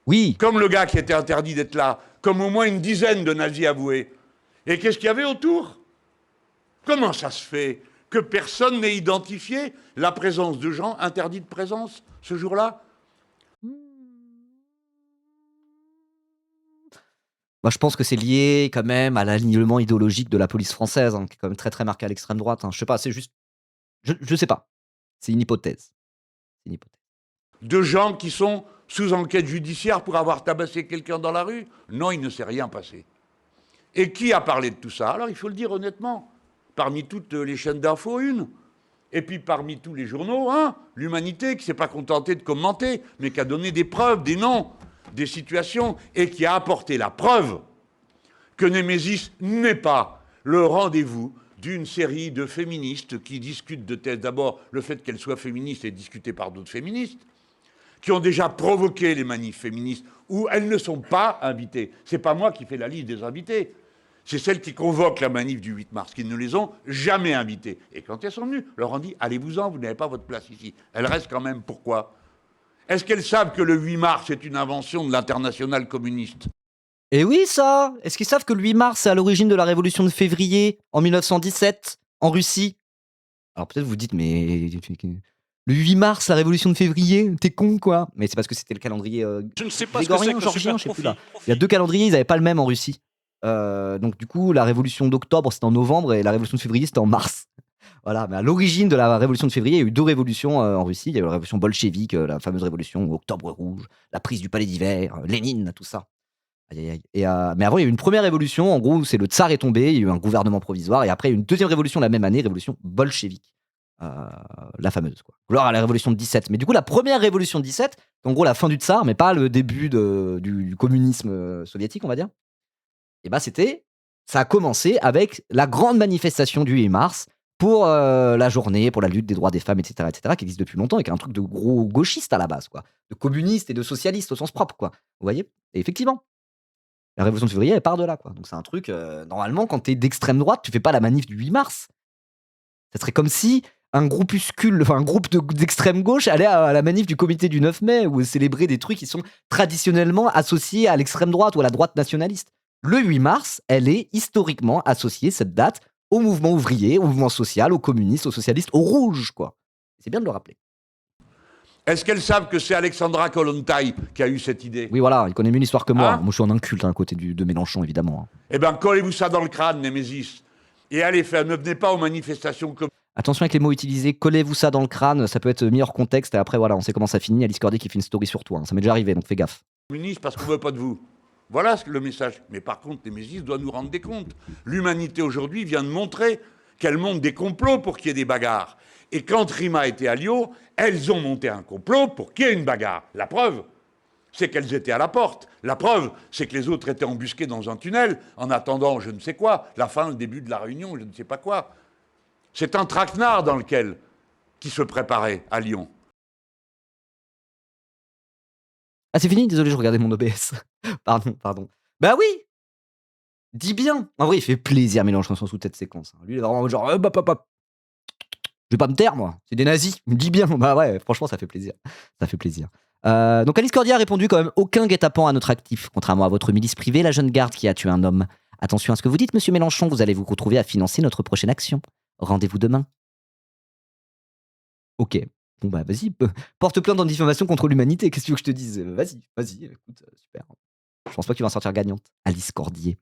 Oui. Comme le gars qui était interdit d'être là. Comme au moins une dizaine de nazis avoués. Et qu'est-ce qu'il y avait autour? Comment ça se fait que personne n'ait identifié la présence de gens interdits de présence ce jour-là? Moi, je pense que c'est lié quand même à l'alignement idéologique de la police française, hein, qui est quand même très très marqué à l'extrême droite. Hein. Je sais pas, c'est juste. Je sais pas. C'est une hypothèse. C'est une hypothèse. De gens qui sont sous enquête judiciaire pour avoir tabassé quelqu'un dans la rue? Non, il ne s'est rien passé. Et qui a parlé de tout ça? Alors, il faut le dire honnêtement. Parmi toutes les chaînes d'infos, une. Et puis parmi tous les journaux, l'Humanité, qui ne s'est pas contenté de commenter, mais qui a donné des preuves, des noms, des situations, et qui a apporté la preuve que Némésis n'est pas le rendez-vous d'une série de féministes qui discutent de thèses. D'abord, le fait qu'elles soient féministes est discuté par d'autres féministes, qui ont déjà provoqué les manifs féministes, où elles ne sont pas invitées. C'est pas moi qui fais la liste des invités. C'est celles qui convoquent la manif du 8 mars, qui ne les ont jamais invitées. Et quand elles sont venues, leur ont dit « Allez-vous-en, vous n'avez pas votre place ici ». Elles restent quand même. Pourquoi? Est-ce qu'elles savent que le 8 mars est une invention de l'internationale communiste? Et oui, ça. Est-ce qu'ils savent que le 8 mars, c'est à l'origine de la révolution de février, en 1917, en Russie? Alors peut-être vous vous dites, mais le 8 mars, la révolution de février, t'es con quoi? Mais c'est parce que c'était le calendrier Je ne sais pas ce que c'est grégorien, que georgien, super je sais plus profit. là. Il y a 2 calendriers, ils n'avaient pas le même en Russie. Donc du coup, la révolution d'octobre, c'était en novembre, et la révolution de février, c'était en mars. Voilà, mais à l'origine de la révolution de février, il y a eu 2 révolutions en Russie. Il y a eu la révolution bolchevique, la fameuse révolution Octobre Rouge, la prise du Palais d'Hiver, Lénine, tout ça. Aïe, aïe, aïe. Et, mais avant, il y a eu une première révolution. En gros, où c'est le tsar est tombé, il y a eu un gouvernement provisoire. Et après, il y a eu une deuxième révolution la même année, révolution bolchevique. La fameuse, quoi. Gloire à la révolution de 17. Mais du coup, la première révolution de 17, c'est en gros la fin du tsar, mais pas le début du communisme soviétique, on va dire. Et bah, ça a commencé avec la grande manifestation du 8 mars pour la journée, pour la lutte des droits des femmes, etc., qui existe depuis longtemps et qui est un truc de gros gauchistes à la base, quoi. De communistes et de socialistes au sens propre, quoi. Vous voyez? Et effectivement, la révolution de février, elle part de là, quoi. Donc c'est un truc, normalement, quand t'es d'extrême droite, tu fais pas la manif du 8 mars. Ça serait comme si un groupuscule, enfin un groupe d'extrême gauche allait à la manif du comité du 9 mai ou célébrer des trucs qui sont traditionnellement associés à l'extrême droite ou à la droite nationaliste. Le 8 mars, elle est historiquement associée, cette date, au mouvement ouvrier, au mouvement social, aux communistes, aux socialistes, aux rouges, quoi. C'est bien de le rappeler. Est-ce qu'elles savent que c'est Alexandra Kollontai qui a eu cette idée? Oui, voilà, il connaît mieux l'histoire que moi. Hein? Moi, je suis en inculte à côté de Mélenchon, évidemment. Eh bien, collez-vous ça dans le crâne, Némésis. Et allez faire, ne venez pas aux manifestations comme... Attention avec les mots utilisés, collez-vous ça dans le crâne, ça peut être mis hors contexte, et après, voilà, on sait comment ça finit. Alice Cordier qui fait une story sur toi, hein. Ça m'est déjà arrivé, donc fais gaffe. communistes parce qu'on ne veut pas de vous. Voilà le message. Mais par contre, Némésis doit nous rendre des comptes. L'humanité aujourd'hui vient de montrer qu'elle monte des complots pour qu'il y ait des bagarres. Et quand Rima était à Lyon, elles ont monté un complot pour qu'il y ait une bagarre. La preuve, c'est qu'elles étaient à la porte. La preuve, c'est que les autres étaient embusqués dans un tunnel en attendant je ne sais quoi, la fin, le début de la réunion, je ne sais pas quoi. C'est un traquenard dans lequel qui se préparait à Lyon. Ah, c'est fini? Désolé, je regardais mon OBS. Pardon. Bah oui! Dis bien! En vrai, il fait plaisir, Mélenchon, sous cette séquence. Lui, il est vraiment genre, je vais pas me taire, moi. C'est des nazis. Dis bien. Bah ouais, franchement, ça fait plaisir. Ça fait plaisir. Donc Alice Cordier a répondu quand même aucun guet-apens à notre actif, contrairement à votre milice privée, la jeune garde qui a tué un homme. Attention à ce que vous dites, monsieur Mélenchon, vous allez vous retrouver à financer notre prochaine action. Rendez-vous demain. Ok. Bon bah vas-y, porte plainte en diffamation contre l'humanité, qu'est-ce que tu veux que je te dise? Vas-y, écoute, super. Je pense pas qu'il va en sortir gagnante. Alice Cordier.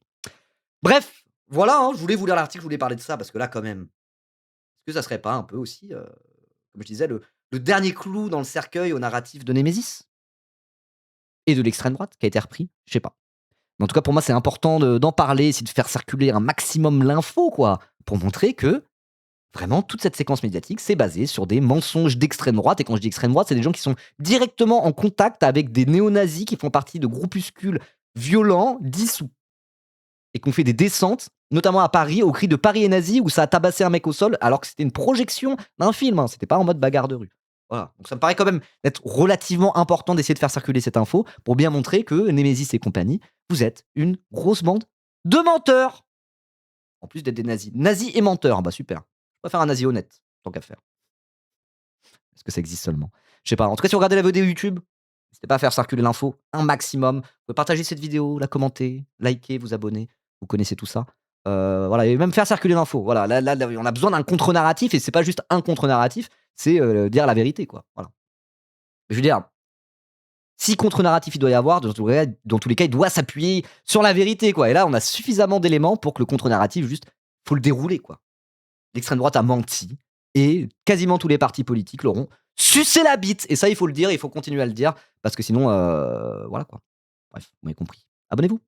Bref, voilà, hein, je voulais vous lire l'article, je voulais parler de ça, parce que là quand même, est-ce que ça serait pas un peu aussi, comme je disais, le dernier clou dans le cercueil au narratif de Némésis? Et de l'extrême droite, qui a été repris? Je sais pas. Mais en tout cas, pour moi, c'est important d'en parler, essayer de faire circuler un maximum l'info, quoi, pour montrer que vraiment, toute cette séquence médiatique, c'est basé sur des mensonges d'extrême droite. Et quand je dis extrême droite, c'est des gens qui sont directement en contact avec des néo-nazis qui font partie de groupuscules violents, dissous. Et qui ont fait des descentes notamment à Paris, au cri de Paris est nazi, où ça a tabassé un mec au sol, alors que c'était une projection d'un film, hein, c'était pas en mode bagarre de rue. Voilà. Donc ça me paraît quand même être relativement important d'essayer de faire circuler cette info pour bien montrer que Némésis et compagnie, vous êtes une grosse bande de menteurs. En plus d'être des nazis. Nazis et menteurs, bah super. Je préfère un nazi honnête, tant qu'à faire. Est-ce que ça existe seulement? Je sais pas. En tout cas, si vous regardez la vidéo YouTube, n'hésitez pas à faire circuler l'info un maximum. Vous pouvez partager cette vidéo, la commenter, liker, vous abonner. Vous connaissez tout ça. Voilà, et même faire circuler l'info. Voilà, là, on a besoin d'un contre-narratif, et c'est pas juste un contre-narratif, c'est dire la vérité, quoi. Voilà. Je veux dire, si contre-narratif il doit y avoir, dans tous les cas, il doit s'appuyer sur la vérité, quoi. Et là, on a suffisamment d'éléments pour que le contre-narratif, juste, faut le dérouler, quoi. L'extrême droite a menti, et quasiment tous les partis politiques l'auront sucé la bite. Et ça, il faut le dire, il faut continuer à le dire, parce que sinon, voilà, quoi. Bref, vous m'avez compris. Abonnez-vous.